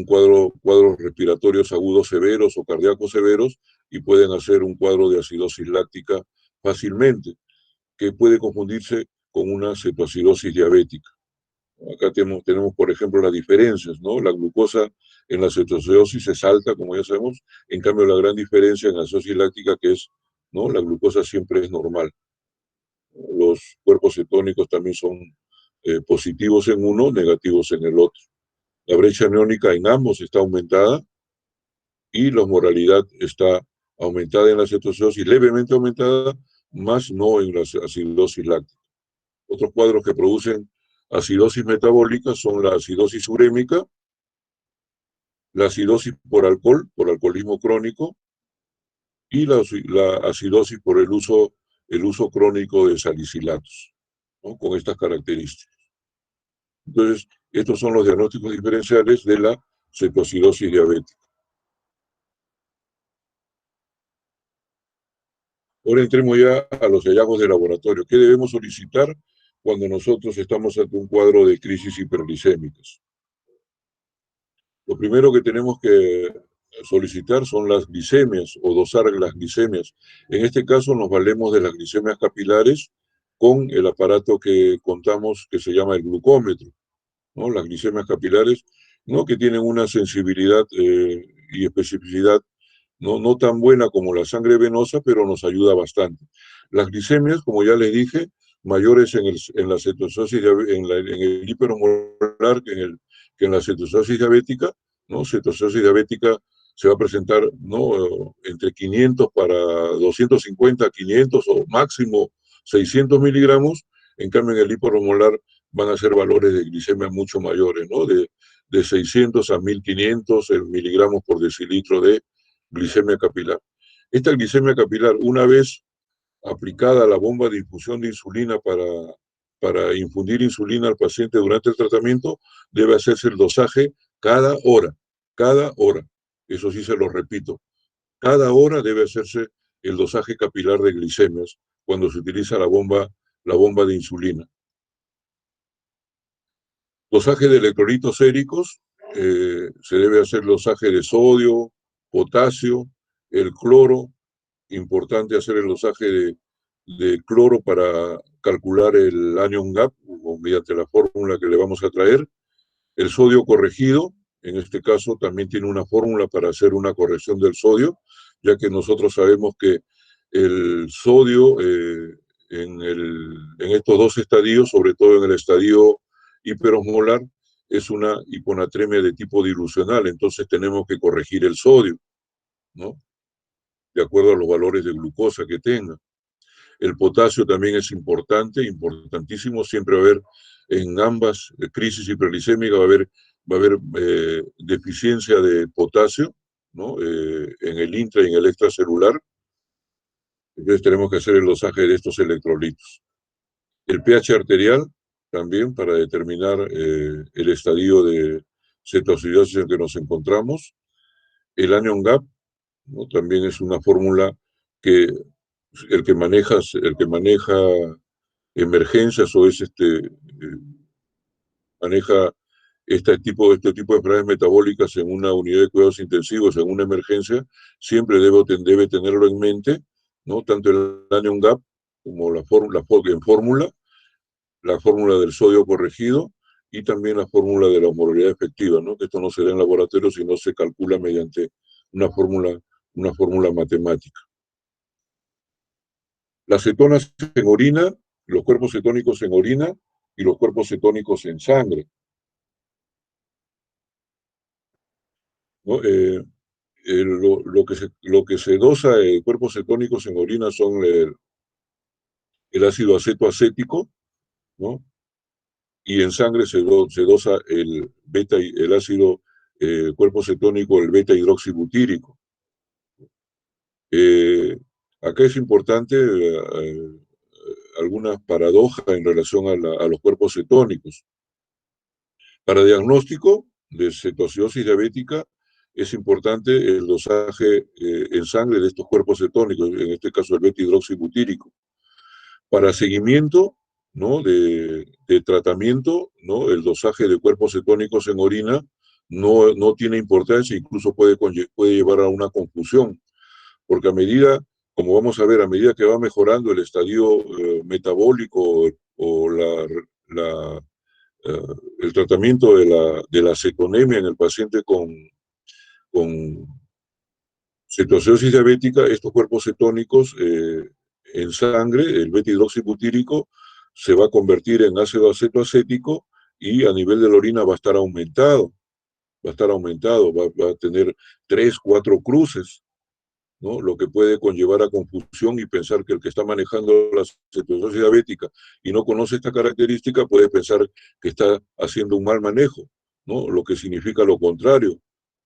A: cuadros respiratorios agudos severos o cardíacos severos, y pueden hacer un cuadro de acidosis láctica fácilmente, que puede confundirse con una cetoacidosis diabética. Acá tenemos, por ejemplo, las diferencias, ¿no? La glucosa en la cetoacidosis es alta, como ya sabemos, en cambio la gran diferencia en la acidosis láctica, que es, ¿no?, la glucosa siempre es normal. Los cuerpos cetónicos también son positivos en uno, negativos en el otro. La brecha aniónica en ambos está aumentada y la osmolaridad está aumentada en la cetoacidosis, levemente aumentada, más no en la acidosis láctica. Otros cuadros que producen acidosis metabólica son la acidosis urémica, la acidosis por alcohol, por alcoholismo crónico, y la acidosis por el uso crónico de salicilatos, ¿no?, con estas características. Entonces, estos son los diagnósticos diferenciales de la cetoacidosis diabética. Ahora entremos ya a los hallazgos de laboratorio. ¿Qué debemos solicitar cuando nosotros estamos ante un cuadro de crisis hiperglicémicas? Lo primero que tenemos que solicitar son las glicemias o dosar las glicemias. En este caso nos valemos de las glicemias capilares con el aparato que contamos que se llama el glucómetro, ¿no? Las glicemias capilares, ¿no? Que tienen una sensibilidad y especificidad no tan buena como la sangre venosa, pero nos ayuda bastante. Las glicemias, como ya les dije, mayores en la cetoacidosis, en el hiperosmolar que en la cetoacidosis diabética, ¿no? Cetoacidosis diabética se va a presentar, ¿no? Entre 500 para 250, 500 o máximo 600 miligramos. En cambio, en el hiperosmolar van a ser valores de glicemia mucho mayores, ¿no? De 600 a 1500 miligramos por decilitro de glicemia capilar. Esta glicemia capilar, una vez aplicada la bomba de infusión de insulina para infundir insulina al paciente durante el tratamiento, debe hacerse el dosaje cada hora. Eso sí se lo repito. Cada hora debe hacerse el dosaje capilar de glicemias cuando se utiliza la bomba de insulina. Dosaje de electrolitos séricos, se debe hacer el dosaje de sodio, potasio, el cloro. Importante hacer el dosaje de cloro para calcular el anion gap, o mediante la fórmula que le vamos a traer. El sodio corregido, en este caso también tiene una fórmula para hacer una corrección del sodio, ya que nosotros sabemos que el sodio en estos dos estadios, sobre todo en el estadio hiperosmolar, es una hiponatremia de tipo dilucional, entonces tenemos que corregir el sodio, ¿no? De acuerdo a los valores de glucosa que tenga. El potasio también es importantísimo, siempre va a haber en ambas crisis hiperglicémicas, va a haber deficiencia de potasio, ¿no? En el intra y en el extracelular. Entonces tenemos que hacer el dosaje de estos electrolitos. El pH arterial también para determinar el estadio de cetoacidosis en el que nos encontramos. El anion gap, ¿no? También es una fórmula que el que maneja emergencias o maneja este tipo de enfermedades metabólicas en una unidad de cuidados intensivos, en una emergencia, siempre debe tenerlo en mente, ¿no? Tanto el anion gap como la fórmula del sodio corregido y también la fórmula de la osmolaridad efectiva, ¿no? Que esto no se da en laboratorio, sino se calcula mediante una fórmula matemática. Las cetonas en orina, los cuerpos cetónicos en orina y los cuerpos cetónicos en sangre, ¿no? Lo que se dosa de cuerpos cetónicos en orina son el ácido acetoacético, ¿no? Y en sangre se dosa el ácido cuerpo cetónico, el beta hidroxibutírico. Acá es importante algunas paradojas en relación a los cuerpos cetónicos. Para diagnóstico de cetoacidosis diabética es importante el dosaje en sangre de estos cuerpos cetónicos, en este caso el beta hidroxibutírico. Para seguimiento, ¿no? de tratamiento, ¿no? El dosaje de cuerpos cetónicos en orina no tiene importancia, incluso puede llevar a una confusión, porque como vamos a ver, a medida que va mejorando el estadio metabólico o el tratamiento de la cetonemia en el paciente con cetoacidosis diabética, estos cuerpos cetónicos en sangre, el beta hidroxibutírico, se va a convertir en ácido acetoacético y a nivel de la orina va a estar aumentado, va a tener 3, 4 cruces, ¿no? Lo que puede conllevar a confusión y pensar que el que está manejando la cetoacidosis diabética y no conoce esta característica puede pensar que está haciendo un mal manejo, ¿no? Lo que significa lo contrario,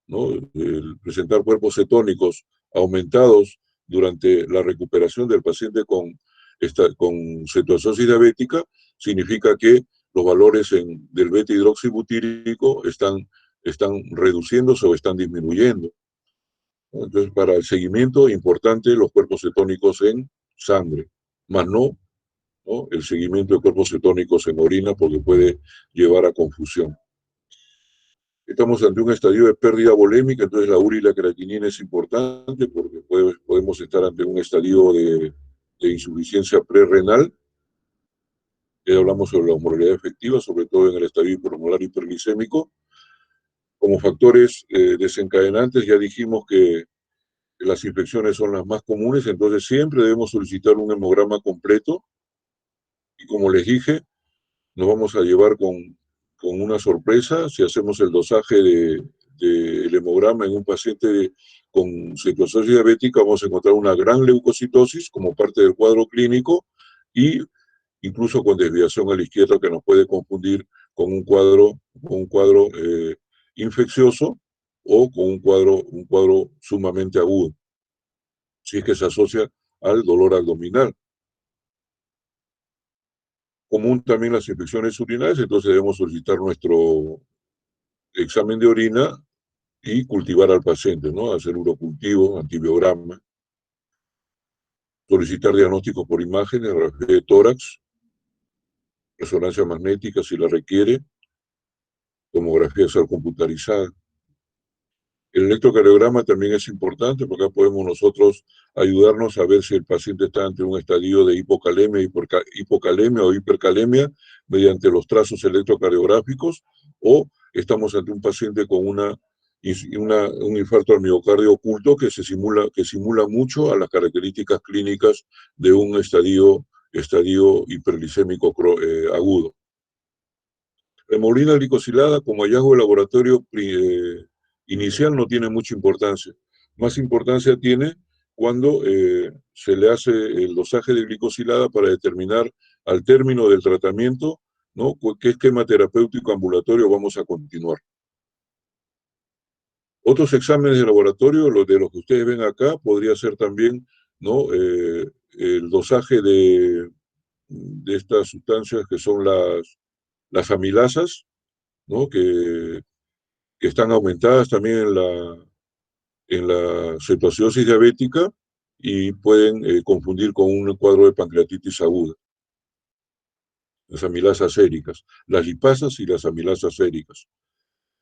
A: ¿no? El presentar cuerpos cetónicos aumentados durante la recuperación del paciente con cetoacidosis diabética significa que los valores del beta hidroxibutírico están están reduciéndose o están disminuyendo. Entonces, para el seguimiento, importante los cuerpos cetónicos en sangre, más no el seguimiento de cuerpos cetónicos en orina, porque puede llevar a confusión. Estamos ante un estadio de pérdida volémica, entonces la urea y la creatinina es importante, porque podemos estar ante un estadio de insuficiencia prerrenal. Ya hablamos sobre la osmolaridad efectiva, sobre todo en el estadio hiperosmolar hiperglicémico. Como factores desencadenantes, ya dijimos que las infecciones son las más comunes, entonces siempre debemos solicitar un hemograma completo. Y como les dije, nos vamos a llevar con una sorpresa si hacemos el dosaje del hemograma en un paciente con cetoacidosis diabética. Vamos a encontrar una gran leucocitosis como parte del cuadro clínico y incluso con desviación a la izquierda, que nos puede confundir con un cuadro infeccioso o con un cuadro sumamente agudo, si es que se asocia al dolor abdominal. Común también las infecciones urinarias, entonces debemos solicitar nuestro examen de orina y cultivar al paciente, ¿no? Hacer urocultivo, antibiograma, solicitar diagnósticos por imágenes, radiografía de tórax, resonancia magnética si la requiere, tomografía computarizada. El electrocardiograma también es importante, porque acá podemos nosotros ayudarnos a ver si el paciente está ante un estadio de hipocalemia o hipercalemia mediante los trazos electrocardiográficos, o estamos ante un paciente con un infarto al miocardio oculto que simula mucho a las características clínicas de un estadio hiperglicémico agudo. La hemoglobina glicosilada, como hallazgo de laboratorio inicial, no tiene mucha importancia. Más importancia tiene cuando se le hace el dosaje de glicosilada para determinar al término del tratamiento, ¿no?, qué esquema terapéutico ambulatorio vamos a continuar. Otros exámenes de laboratorio, los de los que ustedes ven acá, podría ser también, ¿no?, el dosaje de estas sustancias que son las amilasas, ¿no?, que están aumentadas también en la cetoacidosis diabética y pueden confundir con un cuadro de pancreatitis aguda. Las amilasas séricas, las lipasas y las amilasas séricas.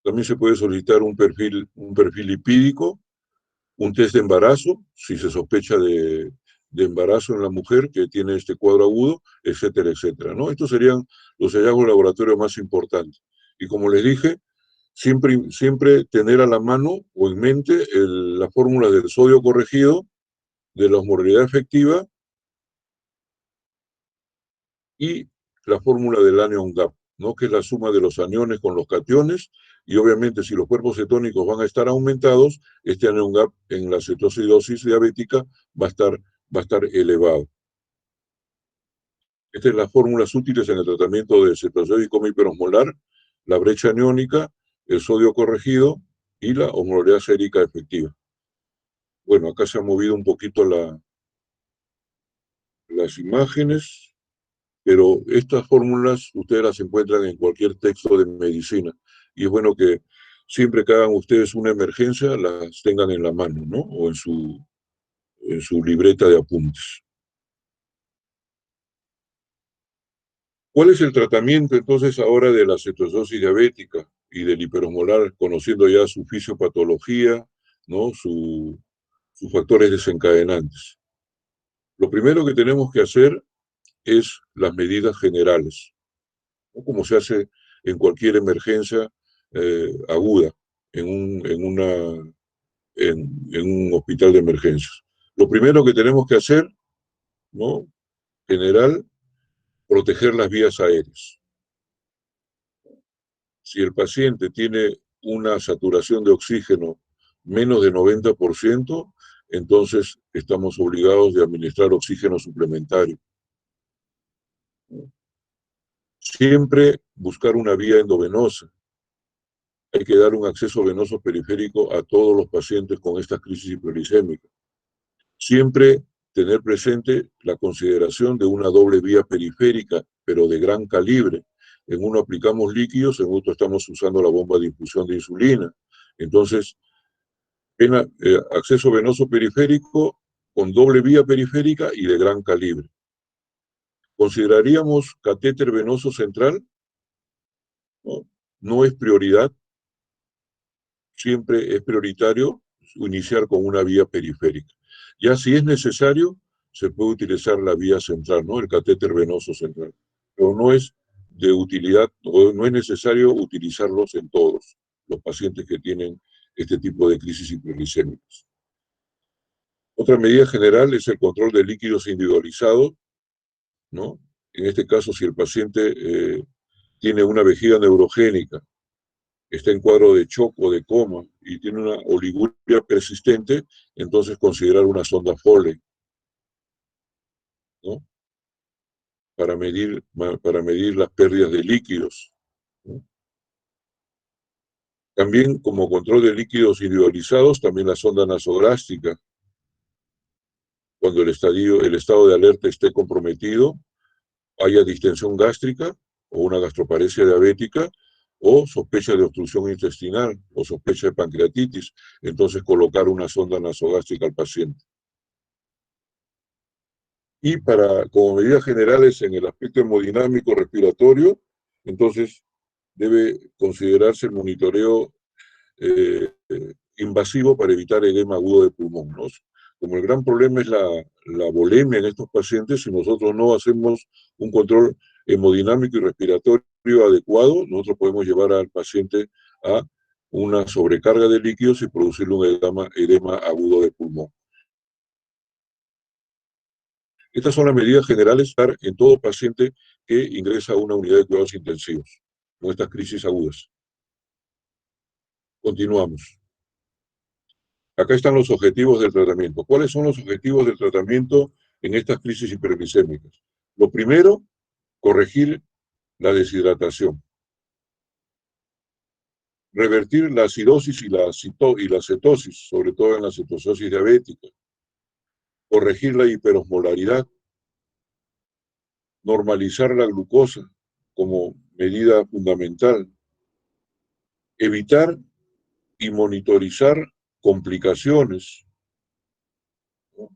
A: También se puede solicitar un perfil lipídico, un test de embarazo, si se sospecha de embarazo en la mujer que tiene este cuadro agudo, etcétera, etcétera, ¿no? Estos serían los hallazgos de laboratorio más importantes. Y como les dije, siempre tener a la mano o en mente la fórmula del sodio corregido, de la osmolaridad efectiva y la fórmula del anion gap, ¿no?, que es la suma de los aniones con los cationes, y obviamente si los cuerpos cetónicos van a estar aumentados, este anion gap en la cetoacidosis diabética va a estar elevado. Estas son las fórmulas útiles en el tratamiento de cetoacidosis coma hiperosmolar: la brecha aniónica, el sodio corregido y la osmolaridad sérica efectiva. Bueno, acá se han movido un poquito las imágenes, pero estas fórmulas ustedes las encuentran en cualquier texto de medicina, y es bueno que siempre que hagan ustedes una emergencia las tengan en la mano, ¿no?, o en su libreta de apuntes. ¿Cuál es el tratamiento entonces ahora de la cetoacidosis diabética y del hiperosmolar, conociendo ya su fisiopatología, ¿no?, sus factores desencadenantes? Lo primero que tenemos que hacer es las medidas generales, ¿no?, como se hace en cualquier emergencia aguda en un hospital de emergencias. Lo primero que tenemos que hacer, ¿no?, general, proteger las vías aéreas. Si el paciente tiene una saturación de oxígeno menos de 90%, entonces estamos obligados a administrar oxígeno suplementario. Siempre buscar una vía endovenosa. Hay que dar un acceso venoso periférico a todos los pacientes con esta crisis hiperglicémica. Siempre tener presente la consideración de una doble vía periférica, pero de gran calibre, En uno aplicamos líquidos, en otro estamos usando la bomba de infusión de insulina. Entonces, acceso venoso periférico con doble vía periférica y de gran calibre. ¿Consideraríamos catéter venoso central? No, no es prioridad. Siempre es prioritario iniciar con una vía periférica. Ya si es necesario, se puede utilizar la vía central, ¿no? El catéter venoso central. Pero no es de utilidad, no es necesario utilizarlos en todos los pacientes que tienen este tipo de crisis hiperglicémicas. Otra medida general es el control de líquidos individualizado, ¿no? En este caso, si el paciente tiene una vejiga neurogénica, está en cuadro de shock o de coma y tiene una oliguria persistente, entonces considerar una sonda Foley, ¿no? Para medir las pérdidas de líquidos, ¿no? También como control de líquidos individualizados, también la sonda nasogástrica, cuando el estado de alerta esté comprometido, haya distensión gástrica o una gastroparesia diabética, o sospecha de obstrucción intestinal o sospecha de pancreatitis, entonces colocar una sonda nasogástrica al paciente. Y como medidas generales en el aspecto hemodinámico respiratorio, entonces debe considerarse el monitoreo invasivo para evitar edema agudo de pulmón, ¿no? Como el gran problema es la volemia en estos pacientes, si nosotros no hacemos un control hemodinámico y respiratorio adecuado, nosotros podemos llevar al paciente a una sobrecarga de líquidos y producirle un edema agudo de pulmón. Estas son las medidas generales en todo paciente que ingresa a una unidad de cuidados intensivos, con estas crisis agudas. Continuamos. Acá están los objetivos del tratamiento. ¿Cuáles son los objetivos del tratamiento en estas crisis hiperglicémicas? Lo primero, corregir la deshidratación. Revertir la acidosis y la cetosis, sobre todo en la cetosis diabética. Corregir la hiperosmolaridad. Normalizar la glucosa como medida fundamental. Evitar y monitorizar complicaciones, ¿no?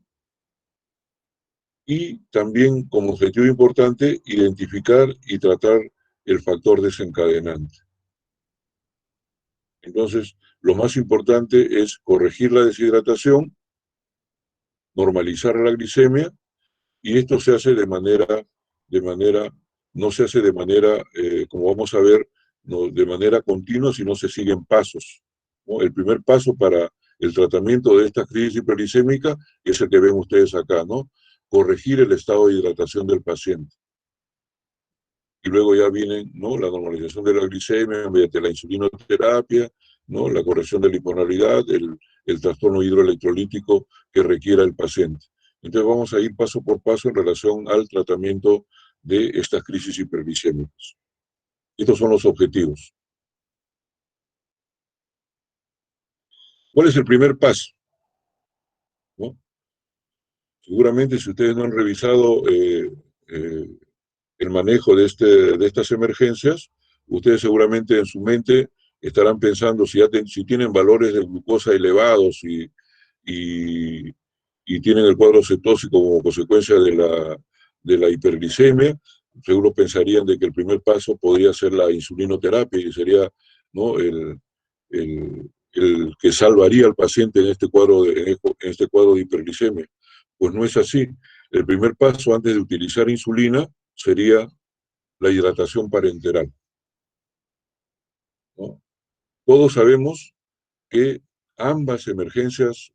A: Y también, como objetivo importante, identificar y tratar el factor desencadenante. Entonces, lo más importante es corregir la deshidratación, normalizar la glicemia, y esto se hace no se hace de manera, como vamos a ver, no, de manera continua, sino se siguen pasos, ¿no? El primer paso para el tratamiento de esta crisis hiperglicémica es el que ven ustedes acá, ¿no? Corregir el estado de hidratación del paciente. Y luego ya viene, ¿no?, la normalización de la glicemia mediante la insulinoterapia, ¿no?, la corrección de la hiponalidad, el trastorno hidroelectrolítico que requiera el paciente. Entonces vamos a ir paso por paso en relación al tratamiento de estas crisis hiperglicémicas. Estos son los objetivos. ¿Cuál es el primer paso? ¿No? Seguramente si ustedes no han revisado el manejo de estas emergencias, ustedes seguramente en su mente estarán pensando si tienen valores de glucosa elevados y tienen el cuadro cetósico como consecuencia de la hiperglicemia, seguro pensarían de que el primer paso podría ser la insulinoterapia y sería, ¿no?, el que salvaría al paciente en este cuadro de hiperglicemia. Pues no es así. El primer paso antes de utilizar insulina sería la hidratación parenteral, ¿no? Todos sabemos que ambas emergencias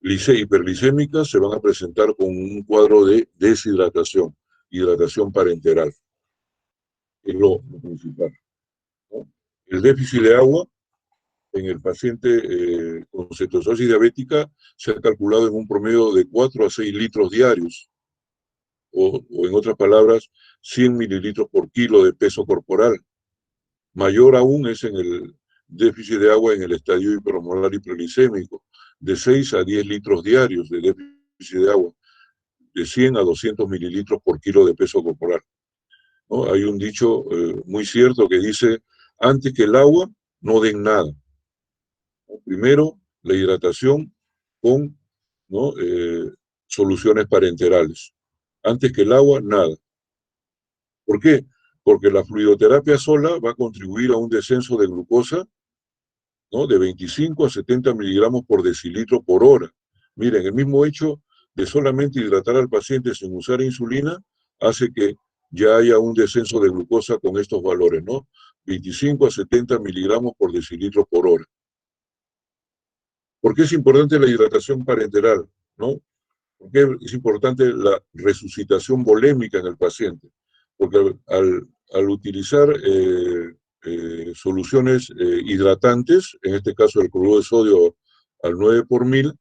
A: hiperglicémicas se van a presentar con un cuadro de deshidratación, hidratación parenteral, es lo principal, ¿no? El déficit de agua en el paciente con cetosis diabética se ha calculado en un promedio de 4 a 6 litros diarios, o en otras palabras, 100 mililitros por kilo de peso corporal. Mayor aún es en el déficit de agua en el estadio hiperosmolar hiperglicémico, de 6 a 10 litros diarios de déficit de agua, de 100 a 200 mililitros por kilo de peso corporal. ¿no? Hay un dicho muy cierto que dice, antes que el agua, no den nada. Primero, la hidratación con, ¿no? Soluciones parenterales. Antes que el agua, nada. ¿Por qué? Porque la fluidoterapia sola va a contribuir a un descenso de glucosa, ¿no? De 25 a 70 miligramos por decilitro por hora. Miren, el mismo hecho de solamente hidratar al paciente sin usar insulina hace que ya haya un descenso de glucosa con estos valores, ¿no? 25 a 70 miligramos por decilitro por hora. ¿Por qué es importante la hidratación parenteral? ¿No? ¿Por qué es importante la resucitación volémica en el paciente? Porque al utilizar soluciones hidratantes, en este caso el cloruro de sodio al 9 por 1000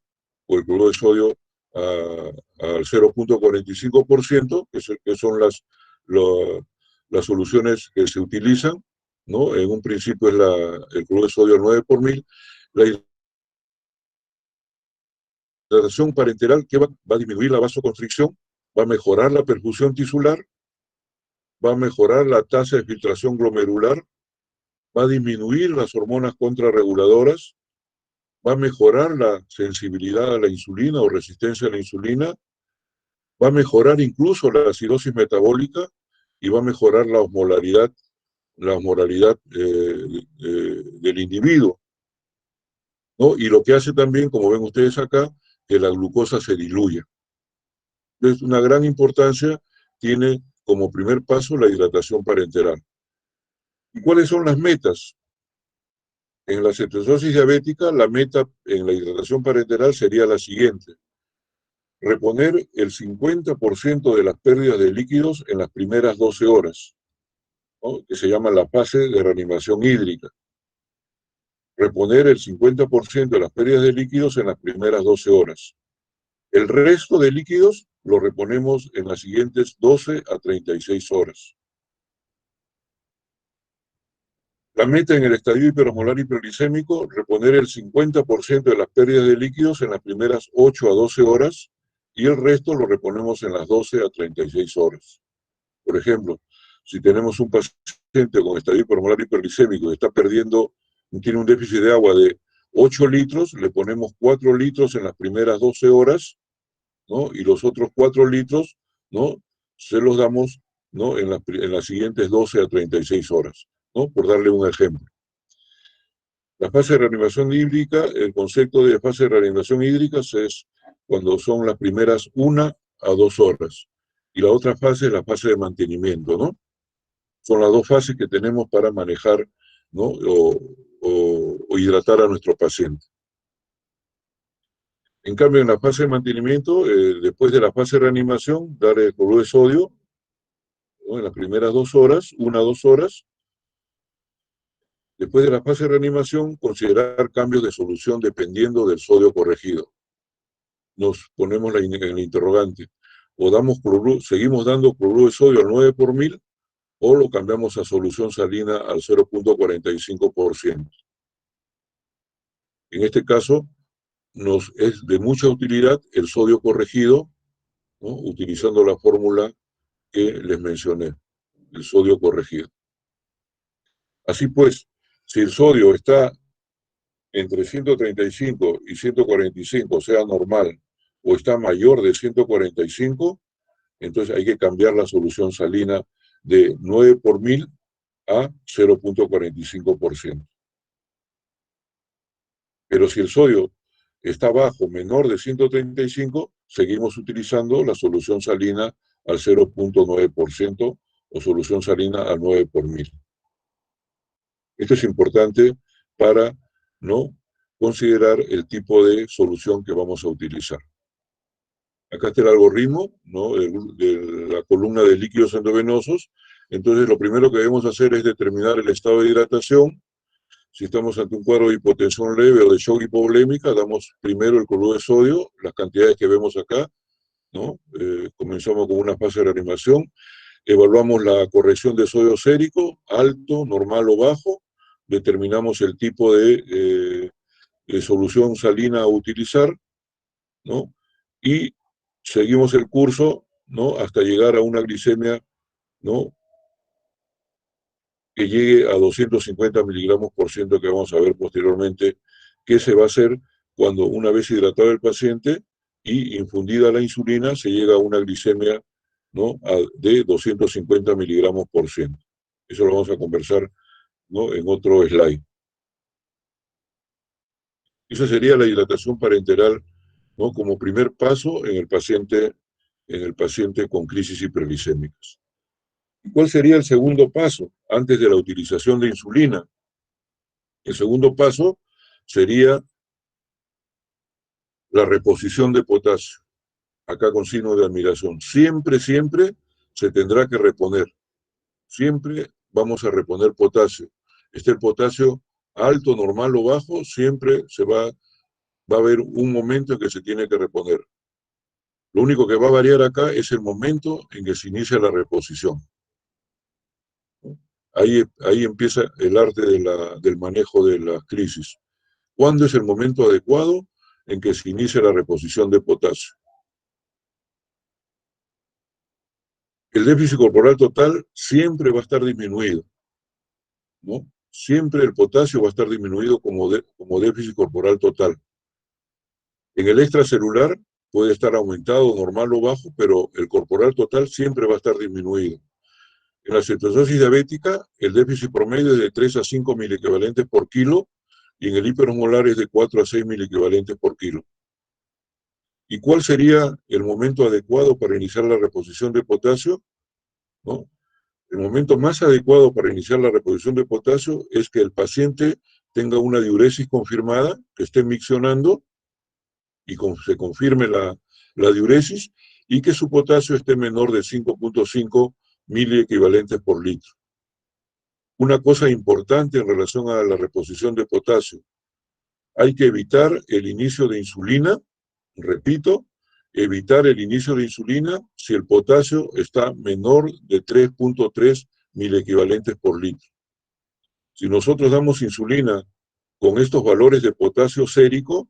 A: o el cloruro de sodio al 0.45%, que son las soluciones que se utilizan, ¿no? En un principio es el cloruro de sodio al 9 por 1000, la hidratación parenteral que va a disminuir la vasoconstricción, va a mejorar la perfusión tisular, va a mejorar la tasa de filtración glomerular, va a disminuir las hormonas contrarreguladoras, va a mejorar la sensibilidad a la insulina o resistencia a la insulina, va a mejorar incluso la acidosis metabólica y va a mejorar la osmolaridad del individuo, ¿no? Y lo que hace también, como ven ustedes acá, que la glucosa se diluya. Entonces, una gran importancia tiene como primer paso la hidratación parenteral. ¿Y cuáles son las metas? En la cetoacidosis diabética, la meta en la hidratación parenteral sería la siguiente: reponer el 50% de las pérdidas de líquidos en las primeras 12 horas, ¿no? Que se llama la fase de reanimación hídrica. Reponer el 50% de las pérdidas de líquidos en las primeras 12 horas. El resto de líquidos lo reponemos en las siguientes 12 a 36 horas. La meta en el estadio hiperosmolar hiperglicémico, reponer el 50% de las pérdidas de líquidos en las primeras 8 a 12 horas y el resto lo reponemos en las 12 a 36 horas. Por ejemplo, si tenemos un paciente con estadio hiperosmolar hiperglicémico que está perdiendo, tiene un déficit de agua de 8 litros, le ponemos 4 litros en las primeras 12 horas, ¿no? Y los otros 4 litros, ¿no? Se los damos, ¿no? En las siguientes 12 a 36 horas, ¿no? Por darle un ejemplo. La fase de reanimación hídrica, el concepto de fase de reanimación hídrica es cuando son las primeras 1 a 2 horas. Y la otra fase es la fase de mantenimiento, ¿no? Son las dos fases que tenemos para manejar, ¿no? o hidratar a nuestro paciente. En cambio, en la fase de mantenimiento, después de la fase de reanimación, dar el cloruro de sodio, ¿no? En las primeras 2 horas, 1 a 2 horas. Después de la fase de reanimación, considerar cambios de solución dependiendo del sodio corregido. Nos ponemos en el interrogante. O seguimos dando cloruro de sodio al 9 por 1000, o lo cambiamos a solución salina al 0.45%. En este caso, nos es de mucha utilidad el sodio corregido, ¿no? Utilizando la fórmula que les mencioné, el sodio corregido. Así pues, si el sodio está entre 135 y 145, o sea, normal, o está mayor de 145, entonces hay que cambiar la solución salina de 9 por 1000 a 0.45%. Pero si el sodio está bajo, menor de 135, seguimos utilizando la solución salina al 0.9% o solución salina al 9 por 1000. Esto es importante para no considerar el tipo de solución que vamos a utilizar. Acá está el algoritmo, ¿no? de la columna de líquidos endovenosos. Entonces, lo primero que debemos hacer es determinar el estado de hidratación. Si estamos ante un cuadro de hipotensión leve o de shock hipovolémica, damos primero el cloruro de sodio, las cantidades que vemos acá, ¿no? Comenzamos con una fase de reanimación, evaluamos la corrección de sodio sérico, alto, normal o bajo, determinamos el tipo de solución salina a utilizar, ¿no? Y seguimos el curso, ¿no? Hasta llegar a una glicemia, ¿no? que llegue a 250 miligramos por ciento, que vamos a ver posteriormente qué se va a hacer cuando una vez hidratado el paciente y infundida la insulina se llega a una glicemia, ¿no?, de 250 miligramos por ciento. Eso lo vamos a conversar, ¿no?, en otro slide. Esa sería la hidratación parenteral, ¿no?, como primer paso en el paciente con crisis hiperglicémicas. ¿Y cuál sería el segundo paso antes de la utilización de insulina? El segundo paso sería la reposición de potasio. Acá con signo de admiración. Siempre, siempre se tendrá que reponer. Siempre vamos a reponer potasio. El potasio alto, normal o bajo, siempre va a haber un momento en que se tiene que reponer. Lo único que va a variar acá es el momento en que se inicia la reposición. Ahí empieza el arte del manejo de la crisis. ¿Cuándo es el momento adecuado en que se inicia la reposición de potasio? El déficit corporal total siempre va a estar disminuido, ¿no? Siempre el potasio va a estar disminuido como déficit corporal total. En el extracelular puede estar aumentado, normal o bajo, pero el corporal total siempre va a estar disminuido. En la cetoacidosis diabética, el déficit promedio es de 3 a 5 miliequivalentes por kilo, y en el hiperosmolar es de 4 a 6 miliequivalentes por kilo. ¿Y cuál sería el momento adecuado para iniciar la reposición de potasio? ¿No? El momento más adecuado para iniciar la reposición de potasio es que el paciente tenga una diuresis confirmada, que esté miccionando y se confirme la diuresis, y que su potasio esté menor de 5.5 miliequivalentes por litro. Una cosa importante en relación a la reposición de potasio: hay que evitar el inicio de insulina, repito, evitar el inicio de insulina si el potasio está menor de 3.3 miliequivalentes por litro. Si nosotros damos insulina con estos valores de potasio sérico,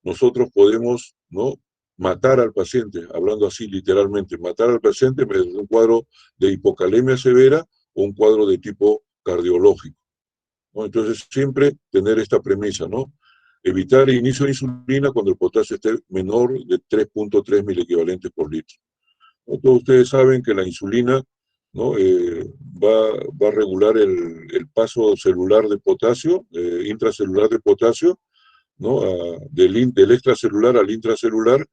A: nosotros podemos, ¿no?, matar al paciente, hablando así literalmente, matar al paciente mediante un cuadro de hipocalemia severa o un cuadro de tipo cardiológico, ¿no? Entonces, siempre tener esta premisa, ¿no? Evitar el inicio de insulina cuando el potasio esté menor de 3.3 miliequivalentes por litro. Todos ustedes saben que la insulina, ¿no?, va a regular el paso celular de potasio, intracelular de potasio, ¿no?, del extracelular al intracelular,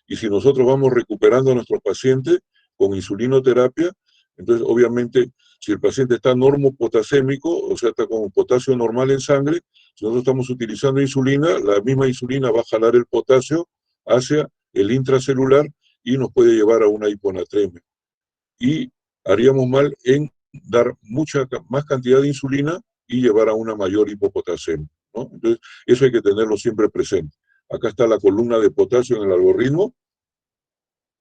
A: y si nosotros vamos recuperando a nuestros pacientes con insulinoterapia, entonces obviamente si el paciente está normopotasémico, o sea, está con potasio normal en sangre, si nosotros estamos utilizando insulina, la misma insulina va a jalar el potasio hacia el intracelular y nos puede llevar a una hiponatremia. Y haríamos mal en dar mucha más cantidad de insulina y llevar a una mayor hipopotasemia, ¿no? Entonces, eso hay que tenerlo siempre presente. Acá está la columna de potasio en el algoritmo.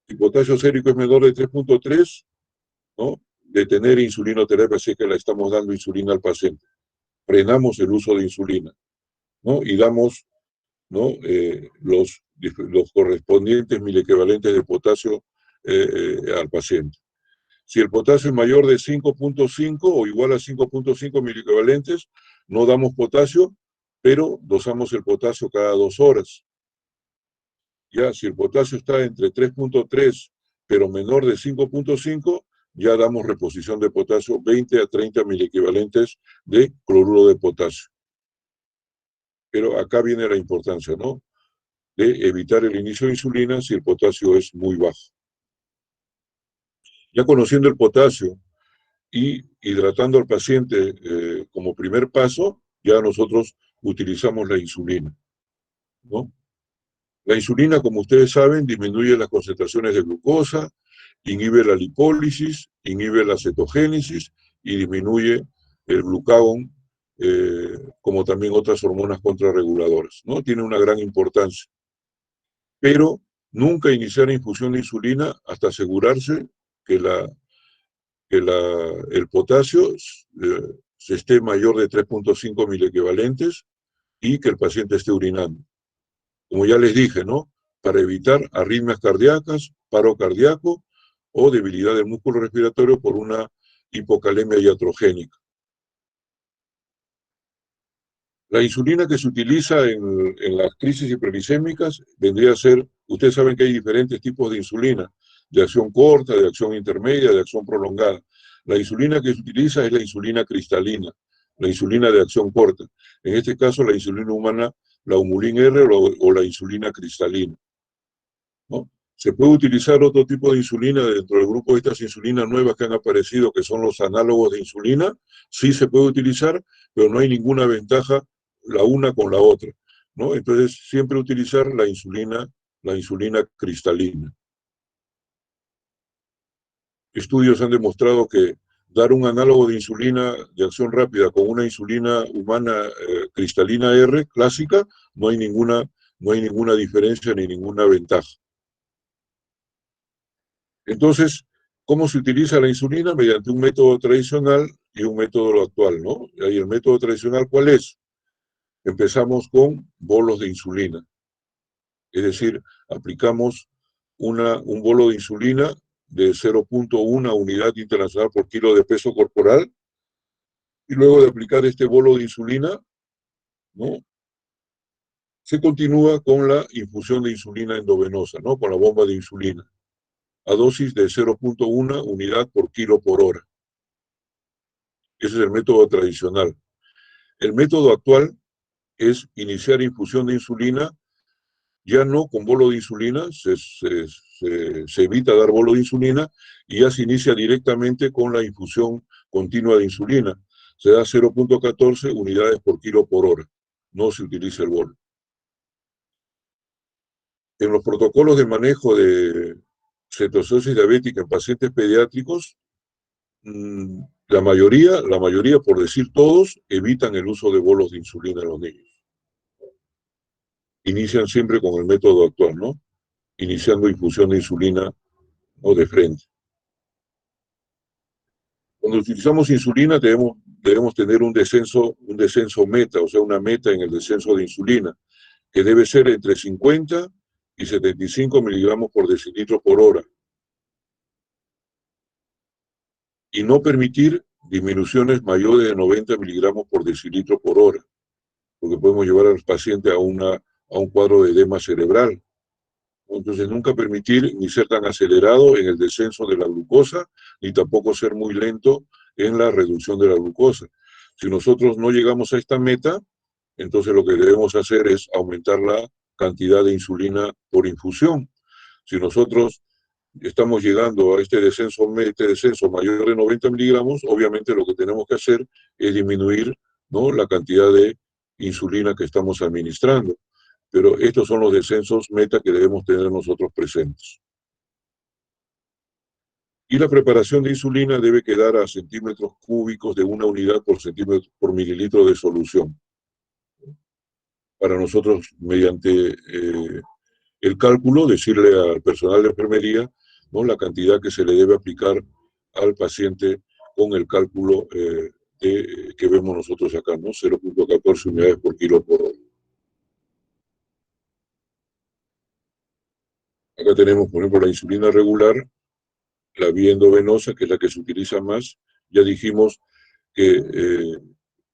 A: Si potasio sérico es menor de 3.3, ¿no?, detener insulinoterapia, si es que le estamos dando insulina al paciente. Frenamos el uso de insulina, ¿no?, y damos, ¿no?, los correspondientes miliequivalentes de potasio al paciente. Si el potasio es mayor de 5.5 o igual a 5.5 miliequivalentes, no damos potasio, pero dosamos el potasio cada 2 horas. Ya, si el potasio está entre 3.3, pero menor de 5.5, ya damos reposición de potasio 20 a 30 miliequivalentes de cloruro de potasio. Pero acá viene la importancia, ¿no?, de evitar el inicio de insulina si el potasio es muy bajo. Ya conociendo el potasio y hidratando al paciente como primer paso, ya nosotros utilizamos la insulina, ¿no? La insulina, como ustedes saben, disminuye las concentraciones de glucosa, inhibe la lipólisis, inhibe la cetogénesis y disminuye el glucagón, como también otras hormonas contrarreguladoras, ¿no? Tiene una gran importancia. Pero nunca iniciar infusión de insulina hasta asegurarse que el potasio se esté mayor de 3.5 miliequivalentes y que el paciente esté urinando. Como ya les dije, ¿no?, para evitar arritmias cardíacas, paro cardíaco o debilidad del músculo respiratorio por una hipocalemia iatrogénica. La insulina que se utiliza en las crisis hiperglicémicas vendría a ser, ustedes saben que hay diferentes tipos de insulina, de acción corta, de acción intermedia, de acción prolongada. La insulina que se utiliza es la insulina cristalina, la insulina de acción corta. En este caso, la insulina humana, la Humulin R o la insulina cristalina, ¿no? Se puede utilizar otro tipo de insulina dentro del grupo de estas insulinas nuevas que han aparecido, que son los análogos de insulina. Sí se puede utilizar, pero no hay ninguna ventaja la una con la otra, ¿no? Entonces, siempre utilizar la insulina cristalina. Estudios han demostrado que dar un análogo de insulina de acción rápida con una insulina humana cristalina R clásica, no hay ninguna diferencia ni ninguna ventaja. Entonces, ¿cómo se utiliza la insulina? Mediante un método tradicional y un método actual, ¿no? Y el método tradicional, ¿cuál es? Empezamos con bolos de insulina. Es decir, aplicamos un bolo de insulina de 0.1 unidad internacional por kilo de peso corporal, y luego de aplicar este bolo de insulina, ¿no? Se continúa con la infusión de insulina endovenosa, ¿no? Con la bomba de insulina, a dosis de 0.1 unidad por kilo por hora. Ese es el método tradicional. El método actual es iniciar infusión de insulina, ya no con bolo de insulina, se evita dar bolo de insulina y ya se inicia directamente con la infusión continua de insulina. Se da 0.14 unidades por kilo por hora. No se utiliza el bolo. En los protocolos de manejo de cetoacidosis diabética en pacientes pediátricos, la mayoría, por decir todos, evitan el uso de bolos de insulina en los niños. Inician siempre con el método actual, ¿no? Iniciando infusión de insulina, ¿no? De frente. Cuando utilizamos insulina debemos tener un descenso meta, o sea, una meta en el descenso de insulina, que debe ser entre 50 y 75 miligramos por decilitro por hora. Y no permitir disminuciones mayores de 90 miligramos por decilitro por hora, porque podemos llevar al paciente a un cuadro de edema cerebral. Entonces, nunca permitir ni ser tan acelerado en el descenso de la glucosa, ni tampoco ser muy lento en la reducción de la glucosa. Si nosotros no llegamos a esta meta, entonces lo que debemos hacer es aumentar la cantidad de insulina por infusión. Si nosotros estamos llegando a este descenso mayor de 90 miligramos, obviamente lo que tenemos que hacer es disminuir, ¿no?, la cantidad de insulina que estamos administrando. Pero estos son los descensos meta que debemos tener nosotros presentes. Y la preparación de insulina debe quedar a centímetros cúbicos de 1 unidad por centímetro por mililitro de solución. Para nosotros, mediante el cálculo, decirle al personal de enfermería, ¿no?, la cantidad que se le debe aplicar al paciente con el cálculo que vemos nosotros acá, ¿no? 0.14 unidades por kilo por hora. Acá tenemos, por ejemplo, la insulina regular, la vía endovenosa, que es la que se utiliza más. Ya dijimos que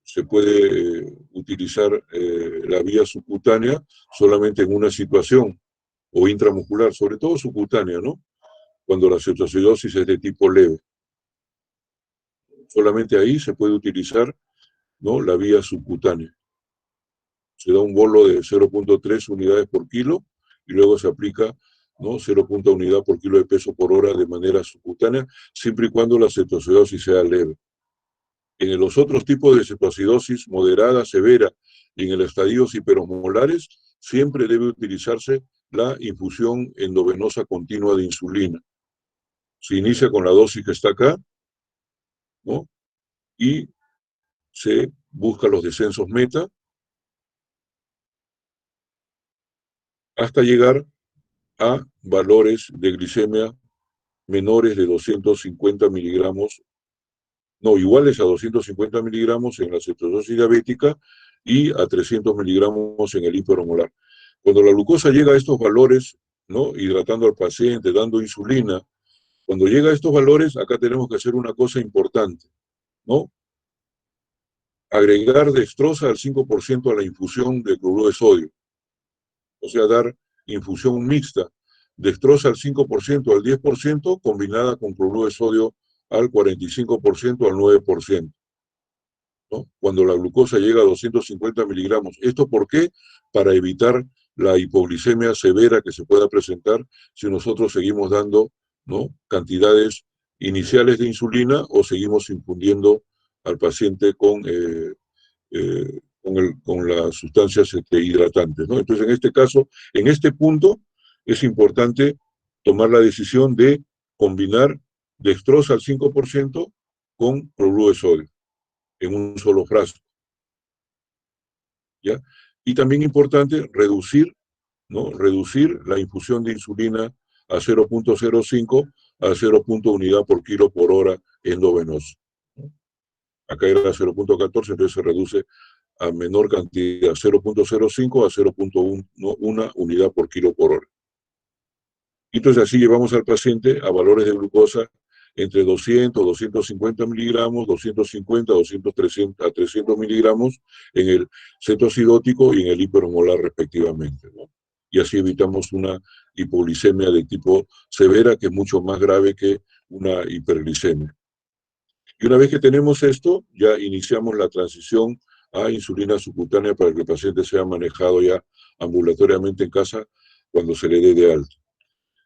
A: se puede utilizar la vía subcutánea solamente en una situación, o intramuscular, sobre todo subcutánea, ¿no?, cuando la cetoacidosis es de tipo leve. Solamente ahí se puede utilizar, ¿no?, la vía subcutánea. Se da un bolo de 0.3 unidades por kilo y luego se aplica, ¿no?, 0.1 unidad por kilo de peso por hora de manera subcutánea, siempre y cuando la cetoacidosis sea leve. En los otros tipos de cetoacidosis moderada, severa y en el estadios hiperosmolares, siempre debe utilizarse la infusión endovenosa continua de insulina. Se inicia con la dosis que está acá, ¿no?, y se busca los descensos meta hasta llegar a valores de glicemia menores de 250 miligramos, no, iguales a 250 miligramos en la cetoacidosis diabética y a 300 miligramos en el hiperosmolar. Cuando la glucosa llega a estos valores, ¿no?, hidratando al paciente, dando insulina, cuando llega a estos valores, acá tenemos que hacer una cosa importante, ¿no? agregar dextrosa al 5% a la infusión de cloruro de sodio. O sea, dar infusión mixta, dextrosa al 5%, al 10%, combinada con cloruro de sodio al 45%, al 9%, ¿no? Cuando la glucosa llega a 250 miligramos. ¿Esto por qué? Para evitar la hipoglicemia severa que se pueda presentar si nosotros seguimos dando, ¿no?, cantidades iniciales de insulina o seguimos infundiendo al paciente con las sustancias hidratantes, ¿no? Entonces, en este caso, en este punto, es importante tomar la decisión de combinar dextrosa al 5% con cloruro de sodio en un solo frasco, ¿ya? Y también importante reducir, ¿no?, reducir la infusión de insulina a 0.05 a 0.1 unidad por kilo por hora endovenoso. Acá era 0.14, entonces se reduce a menor cantidad, 0.05 a 0.1 unidad por kilo por hora. Y entonces así llevamos al paciente a valores de glucosa entre 200, 250 miligramos, 250, 200, 300, a 300 miligramos en el cetoacidótico y en el hiperosmolar respectivamente, ¿no? Y así evitamos una hipoglicemia de tipo severa, que es mucho más grave que una hiperglicemia. Y una vez que tenemos esto, ya iniciamos la transición a insulina subcutánea para que el paciente sea manejado ya ambulatoriamente en casa cuando se le dé de alta.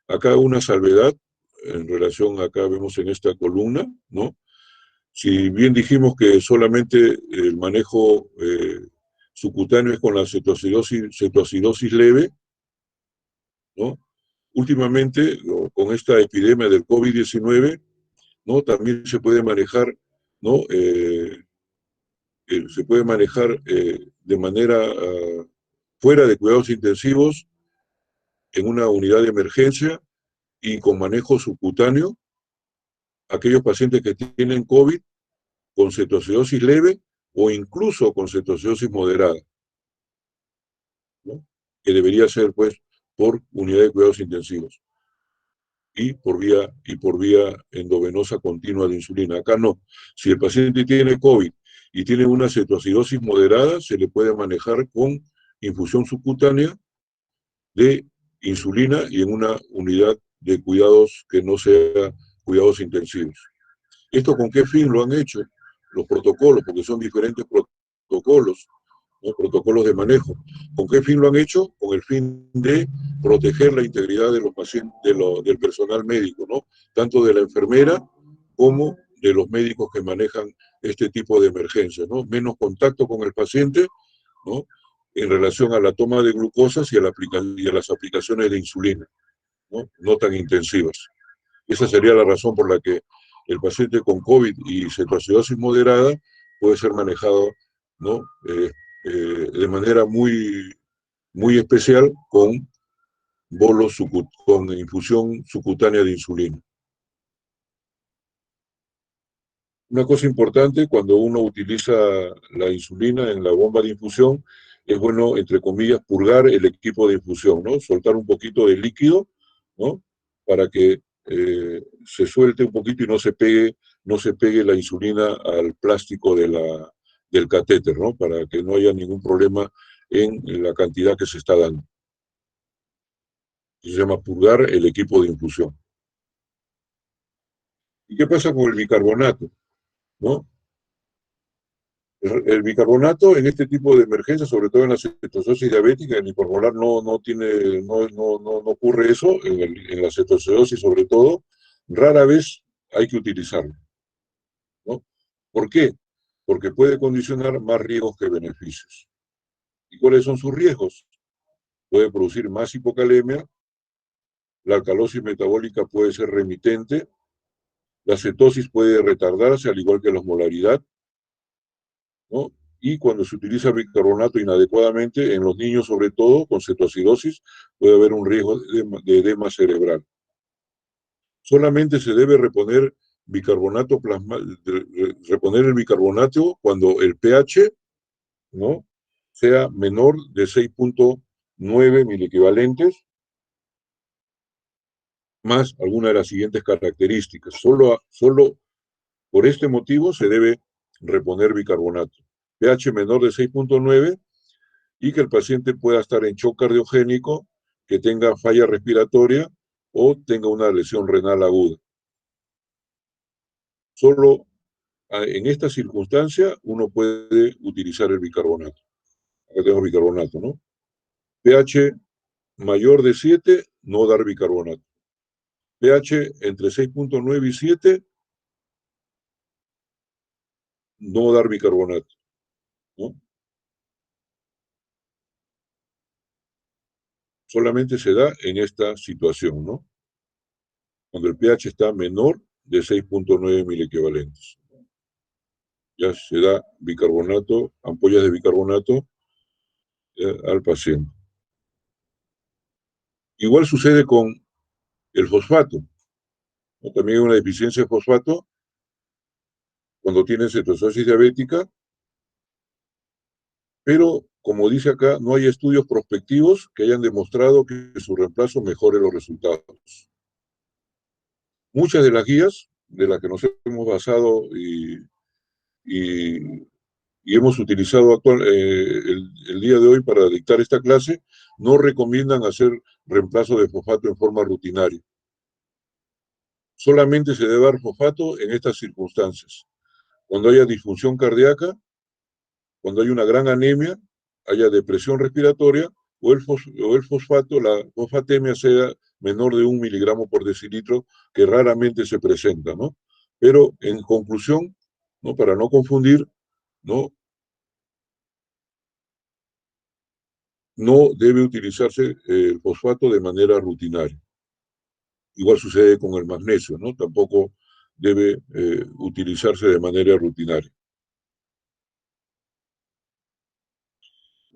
A: Acá una salvedad en relación, acá vemos en esta columna, ¿no? Si bien dijimos que solamente el manejo subcutáneo es con la cetoacidosis leve, ¿no? Últimamente, con esta epidemia del COVID-19, ¿no?, también se puede manejar, ¿no?, de manera fuera de cuidados intensivos, en una unidad de emergencia y con manejo subcutáneo, aquellos pacientes que tienen COVID con cetoacidosis leve o incluso con cetoacidosis moderada, ¿no?, que debería ser, pues, por unidad de cuidados intensivos y por vía endovenosa continua de insulina. Acá no. Si el paciente tiene COVID y tiene una cetoacidosis moderada, se le puede manejar con infusión subcutánea de insulina y en una unidad de cuidados que no sea cuidados intensivos. ¿Esto con qué fin lo han hecho? Los protocolos, porque son diferentes protocolos, ¿no?, protocolos de manejo. ¿Con qué fin lo han hecho? Con el fin de proteger la integridad de los pacientes, del personal médico, ¿no?, tanto de la enfermera como de los médicos que manejan este tipo de emergencias, ¿no? Menos contacto con el paciente, ¿no?, en relación a la toma de glucosas y a las aplicaciones de insulina, ¿no?, no tan intensivas. Esa sería la razón por la que el paciente con COVID y cetoacidosis moderada puede ser manejado, ¿no?, de manera muy, muy especial con con infusión subcutánea de insulina. Una cosa importante cuando uno utiliza la insulina en la bomba de infusión, es bueno, entre comillas, purgar el equipo de infusión, ¿no?, soltar un poquito de líquido, ¿no?, para que se suelte un poquito y no se pegue la insulina al plástico del catéter, ¿no?, para que no haya ningún problema en la cantidad que se está dando. Se llama purgar el equipo de infusión. ¿Y qué pasa con el bicarbonato, ¿no? El bicarbonato en este tipo de emergencias, sobre todo en la cetoacidosis diabética, en el hipermolar no ocurre eso, en la cetoacidosis sobre todo, rara vez hay que utilizarlo, ¿no? ¿Por qué? Porque puede condicionar más riesgos que beneficios. ¿Y cuáles son sus riesgos? Puede producir más hipocalemia, la alcalosis metabólica puede ser remitente, la cetosis puede retardarse, al igual que la osmolaridad, ¿no? Y cuando se utiliza bicarbonato inadecuadamente, en los niños sobre todo, con cetoacidosis, puede haber un riesgo de edema cerebral. Solamente se debe reponer reponer el bicarbonato cuando el pH, ¿no?, sea menor de 6.9 miliequivalentes, más alguna de las siguientes características. Solo por este motivo se debe reponer bicarbonato. pH menor de 6.9 y que el paciente pueda estar en shock cardiogénico, que tenga falla respiratoria o tenga una lesión renal aguda. Solo en esta circunstancia uno puede utilizar el bicarbonato. Acá tenemos bicarbonato, ¿no? pH mayor de 7, no dar bicarbonato. pH entre 6.9 y 7, no dar bicarbonato, ¿no? Solamente se da en esta situación, ¿no? Cuando el pH está menor de 6.9 miliequivalentes. Ya se da bicarbonato, ampollas de bicarbonato al paciente. Igual sucede con el fosfato, ¿no? También hay una deficiencia de fosfato cuando tienen cetoacidosis diabética, pero como dice acá, no hay estudios prospectivos que hayan demostrado que su reemplazo mejore los resultados. Muchas de las guías de las que nos hemos basado y hemos utilizado el día de hoy para dictar esta clase, no recomiendan hacer reemplazo de fosfato en forma rutinaria. Solamente se debe dar fosfato en estas circunstancias. Cuando haya disfunción cardíaca, cuando hay una gran anemia, haya depresión respiratoria, o el fosfato, la fosfatemia sea menor de 1 miligramo por decilitro, que raramente se presenta, ¿no? Pero en conclusión, ¿no? Para no confundir, ¿no? No debe utilizarse el fosfato de manera rutinaria. Igual sucede con el magnesio, ¿no? Tampoco debe utilizarse de manera rutinaria.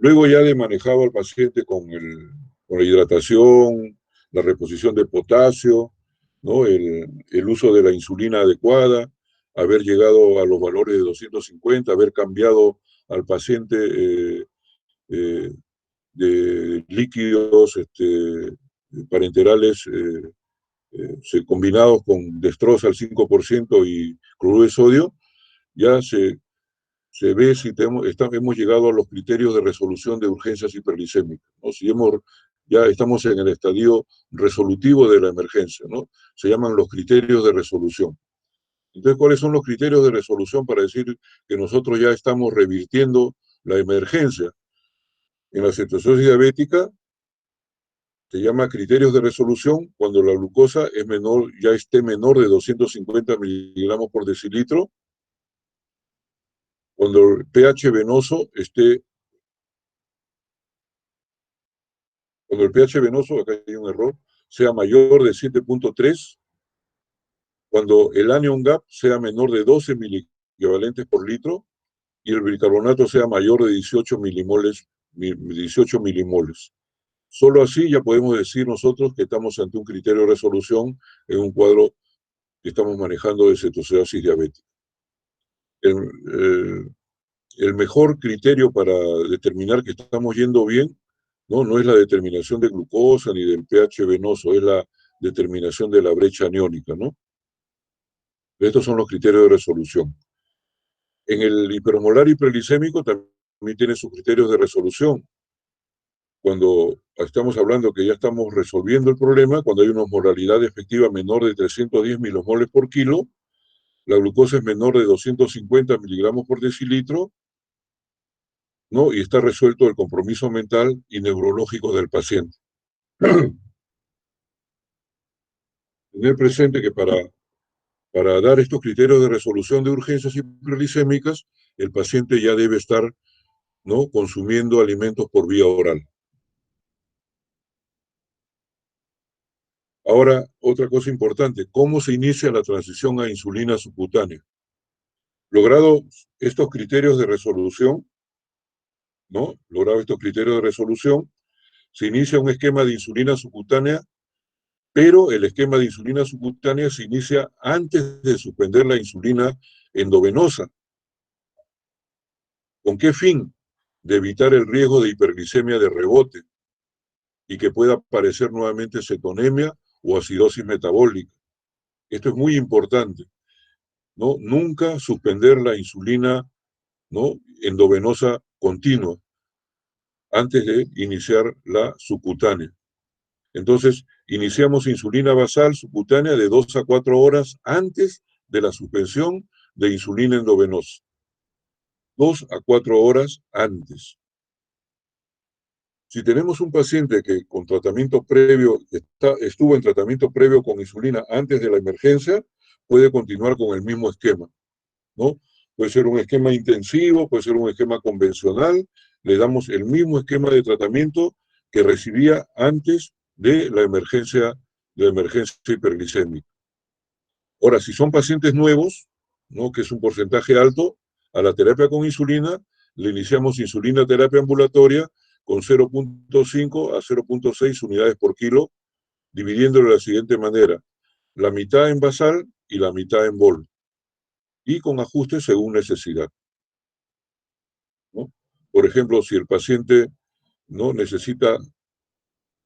A: Luego ya de manejado al paciente con la hidratación, la reposición de potasio, ¿no? El uso de la insulina adecuada, haber llegado a los valores de 250, haber cambiado al paciente de líquidos parenterales combinados con dextrosa al 5% y cloruro de sodio, ya se ve si hemos llegado a los criterios de resolución de urgencias hiperglicémicas, ¿no? Si ya estamos en el estadio resolutivo de la emergencia, ¿no? Se llaman los criterios de resolución. Entonces, ¿cuáles son los criterios de resolución para decir que nosotros ya estamos revirtiendo la emergencia? En la cetoacidosis diabética se llama criterios de resolución cuando la glucosa es menor, ya esté menor de 250 miligramos por decilitro, cuando el pH venoso acá hay un error, sea mayor de 7.3, cuando el anion gap sea menor de 12 miliequivalentes por litro y el bicarbonato sea mayor de 18 milimoles. Solo así ya podemos decir nosotros que estamos ante un criterio de resolución en un cuadro que estamos manejando de cetoacidosis diabética. El mejor criterio para determinar que estamos yendo bien, no es la determinación de glucosa ni del pH venoso, es la determinación de la brecha aniónica, ¿no? Estos son los criterios de resolución. En el hipermolar hiperglicémico también tiene sus criterios de resolución. Cuando estamos hablando que ya estamos resolviendo el problema, cuando hay una osmolaridad efectiva menor de 310 milomoles por kilo, la glucosa es menor de 250 miligramos por decilitro, ¿no? Y está resuelto el compromiso mental y neurológico del paciente. Tener presente que para dar estos criterios de resolución de urgencias hiperglicémicas, el paciente ya debe estar, ¿no?, consumiendo alimentos por vía oral. Ahora, otra cosa importante, ¿cómo se inicia la transición a insulina subcutánea? Logrado estos criterios de resolución, ¿no? Logrado estos criterios de resolución, se inicia un esquema de insulina subcutánea, pero el esquema de insulina subcutánea se inicia antes de suspender la insulina endovenosa. ¿Con qué fin? De evitar el riesgo de hiperglicemia de rebote y que pueda aparecer nuevamente cetonemia o acidosis metabólica. Esto es muy importante, ¿no? Nunca suspender la insulina ¿no?, endovenosa continua, antes de iniciar la subcutánea. Entonces, iniciamos insulina basal subcutánea de 2 a 4 horas antes de la suspensión de insulina endovenosa. 2 a 4 horas antes. Si tenemos un paciente que con tratamiento previo, estuvo en tratamiento previo con insulina antes de la emergencia, puede continuar con el mismo esquema, ¿no? Puede ser un esquema intensivo, puede ser un esquema convencional, le damos el mismo esquema de tratamiento que recibía antes de la emergencia hiperglicémica. Ahora, si son pacientes nuevos, ¿no?, que es un porcentaje alto, a la terapia con insulina le iniciamos insulina terapia ambulatoria con 0.5 a 0.6 unidades por kilo, dividiéndolo de la siguiente manera: la mitad en basal y la mitad en bol, y con ajustes según necesidad, ¿no? Por ejemplo, si el paciente, ¿no?, necesita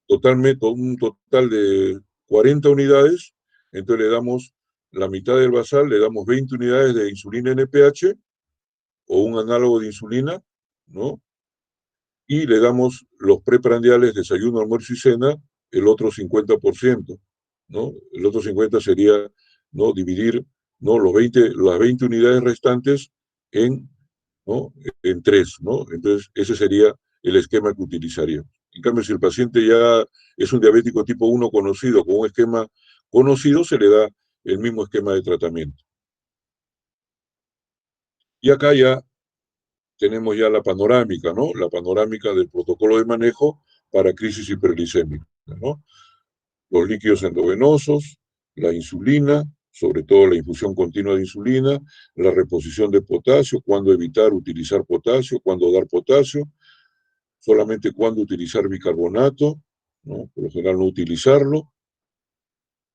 A: un total de 40 unidades, entonces le damos la mitad del basal, le damos 20 unidades de insulina NPH o un análogo de insulina, ¿no?, y le damos los preprandiales, desayuno, almuerzo y cena, el otro 50%, ¿no? El otro 50% sería, ¿no?, dividir, ¿no?, las 20 unidades restantes en, ¿no?, en 3, ¿no? Entonces, ese sería el esquema que utilizaría. En cambio, si el paciente ya es un diabético tipo 1 conocido, con un esquema conocido, se le da el mismo esquema de tratamiento. Y acá ya tenemos ya la panorámica, ¿no? La panorámica del protocolo de manejo para crisis hiperglicémica, ¿no? Los líquidos endovenosos, la insulina, sobre todo la infusión continua de insulina, la reposición de potasio, cuándo evitar utilizar potasio, cuándo dar potasio, solamente cuándo utilizar bicarbonato, ¿no?, por lo general no utilizarlo,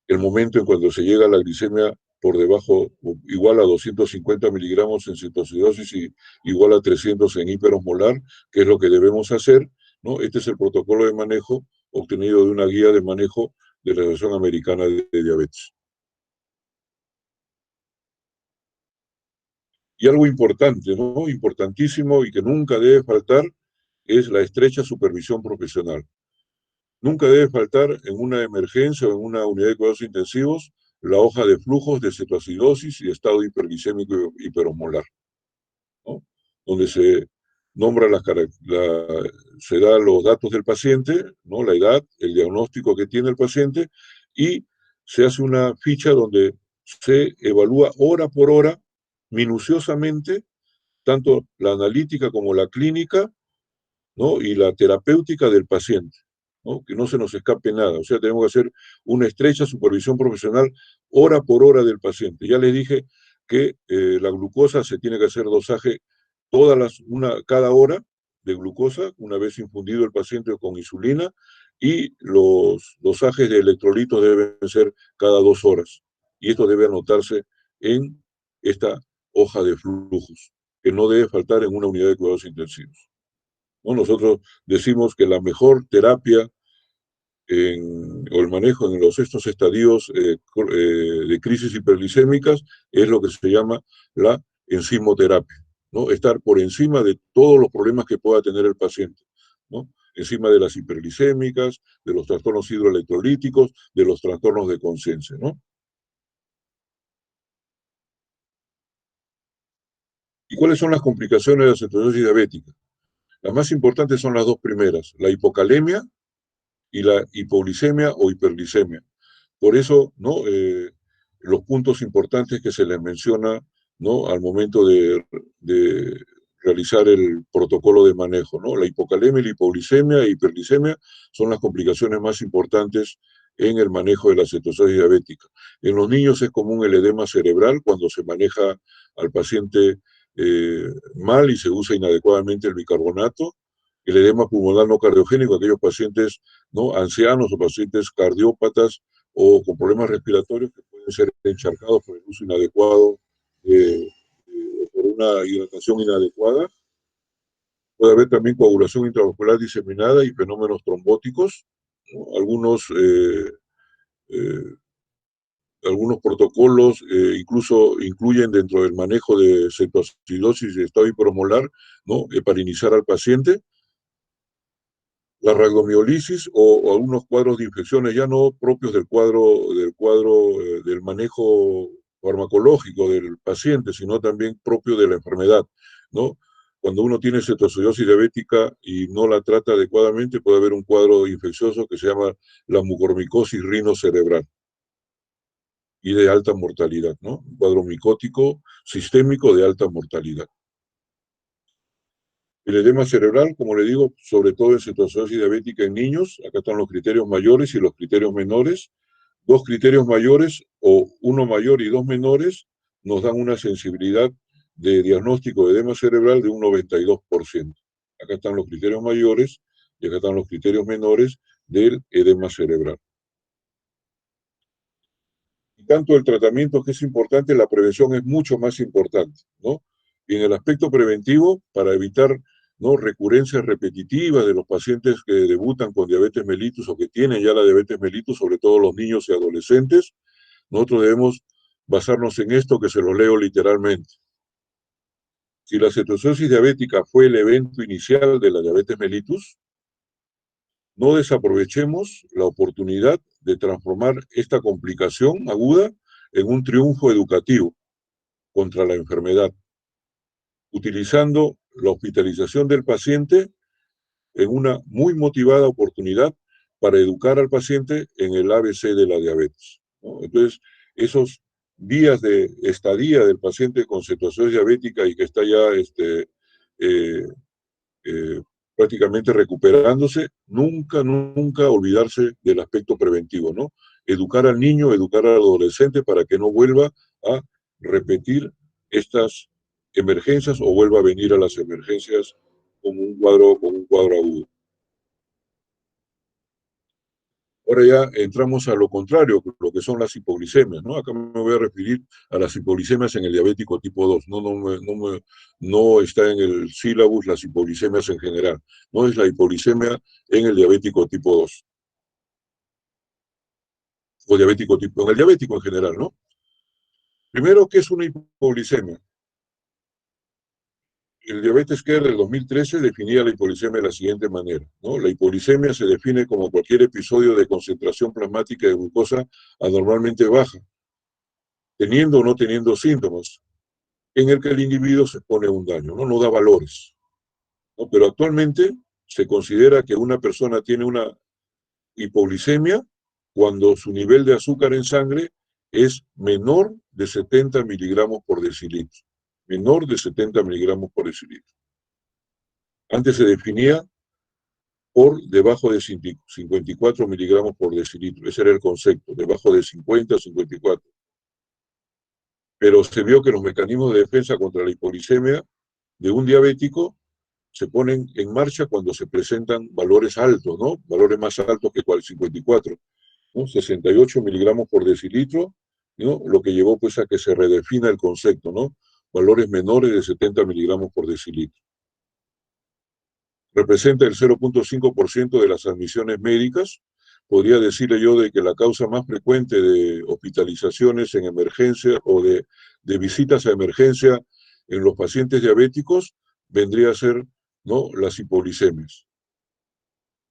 A: el momento en cuando se llega a la glicemia por debajo, igual a 250 miligramos en cetoacidosis y igual a 300 en hiperosmolar, que es lo que debemos hacer, ¿no? Este es el protocolo de manejo obtenido de una guía de manejo de la Asociación Americana de Diabetes. Y algo importante, ¿no?, importantísimo y que nunca debe faltar, es la estrecha supervisión profesional. Nunca debe faltar en una emergencia o en una unidad de cuidados intensivos la hoja de flujos de cetoacidosis y estado hiperglicémico hiperosmolar, ¿no?, donde se nombra se da los datos del paciente, ¿no?, la edad, el diagnóstico que tiene el paciente, y se hace una ficha donde se evalúa hora por hora, minuciosamente, tanto la analítica como la clínica, ¿no?, y la terapéutica del paciente, ¿no?, que no se nos escape nada. O sea, tenemos que hacer una estrecha supervisión profesional hora por hora del paciente. Ya les dije que la glucosa se tiene que hacer dosaje cada hora de glucosa, una vez infundido el paciente con insulina, y los dosajes de electrolitos deben ser cada 2 horas. Y esto debe anotarse en esta hoja de flujos, que no debe faltar en una unidad de cuidados intensivos, ¿no? Nosotros decimos que la mejor terapia o el manejo en estos estadios de crisis hiperglicémicas es lo que se llama la enzimoterapia, ¿no? Estar por encima de todos los problemas que pueda tener el paciente, ¿no? Encima de las hiperglicémicas, de los trastornos hidroelectrolíticos, de los trastornos de conciencia, ¿no? ¿Y cuáles son las complicaciones de la cetosis diabética? Las más importantes son las dos primeras, la hipocalemia y la hipoglicemia o hiperglicemia. Por eso, ¿no?, los puntos importantes que se les menciona, ¿no?, al momento de realizar el protocolo de manejo, ¿no? La hipocalemia, la hipoglicemia e hiperglicemia son las complicaciones más importantes en el manejo de la cetosis diabética. En los niños es común el edema cerebral cuando se maneja al paciente mal y se usa inadecuadamente el bicarbonato. El edema pulmonar no cardiogénico, aquellos pacientes, ¿no?, ancianos o pacientes cardiópatas o con problemas respiratorios que pueden ser encharcados por el uso inadecuado, por una hidratación inadecuada. Puede haber también coagulación intravascular diseminada y fenómenos trombóticos, ¿no? Algunos Algunos protocolos incluso incluyen dentro del manejo de cetoacidosis y estado hiperomolar, ¿no? Para iniciar al paciente. La rhabdomiolisis o algunos cuadros de infecciones ya no propios del cuadro del manejo farmacológico del paciente, sino también propio de la enfermedad, ¿no? Cuando uno tiene cetoacidosis diabética y no la trata adecuadamente, puede haber un cuadro infeccioso que se llama la mucormicosis rinocerebral y de alta mortalidad, ¿no? Un cuadro micótico sistémico de alta mortalidad. El edema cerebral, como le digo, sobre todo en cetoacidosis diabética en niños, acá están los criterios mayores y los criterios menores. Dos criterios mayores o uno mayor y dos menores nos dan una sensibilidad de diagnóstico de edema cerebral de un 92%. Acá están los criterios mayores y acá están los criterios menores del edema cerebral. Y tanto el tratamiento, que es importante, la prevención es mucho más importante, ¿no? Y en el aspecto preventivo, para evitar, ¿no?, recurrencias repetitivas de los pacientes que debutan con diabetes mellitus o que tienen ya la diabetes mellitus, sobre todo los niños y adolescentes, nosotros debemos basarnos en esto, que se lo leo literalmente. Si la cetoacidosis diabética fue el evento inicial de la diabetes mellitus, no desaprovechemos la oportunidad de transformar esta complicación aguda en un triunfo educativo contra la enfermedad, utilizando la hospitalización del paciente en una muy motivada oportunidad para educar al paciente en el ABC de la diabetes, ¿no? Entonces, esos días de estadía del paciente con cetoacidosis diabética y que está ya eh, eh, prácticamente recuperándose, nunca olvidarse del aspecto preventivo, ¿no? Educar al niño, educar al adolescente para que no vuelva a repetir estas emergencias o vuelva a venir a las emergencias con un cuadro agudo. Ahora ya entramos a lo contrario, lo que son las hipoglicemias, ¿no? Acá me voy a referir a las hipoglicemias en el diabético tipo 2. No está en el sílabus las hipoglicemias en general. No es la hipoglicemia en el diabético tipo 2. O diabético tipo, en el diabético en general, ¿no? Primero, ¿qué es una hipoglicemia? El Diabetes Care del 2013 definía la hipoglicemia de la siguiente manera, ¿no? La hipoglicemia se define como cualquier episodio de concentración plasmática de glucosa anormalmente baja, teniendo o no teniendo síntomas, en el que el individuo se pone un daño, ¿no? No da valores, ¿no? Pero actualmente se considera que una persona tiene una hipoglicemia cuando su nivel de azúcar en sangre es menor de 70 miligramos por decilitro. Menor de 70 miligramos por decilitro. Antes se definía por debajo de 54 miligramos por decilitro. Ese era el concepto, debajo de 50 a 54. Pero se vio que los mecanismos de defensa contra la hipoglicemia de un diabético se ponen en marcha cuando se presentan valores altos, ¿no? Valores más altos que 54, ¿no? 68 miligramos por decilitro, ¿no? Lo que llevó pues a que se redefina el concepto, ¿no? Valores menores de 70 miligramos por decilitro. Representa el 0.5% de las admisiones médicas. Podría decirle yo de que la causa más frecuente de hospitalizaciones en emergencia o de visitas a emergencia en los pacientes diabéticos vendría a ser, ¿no?, las hipoglicemias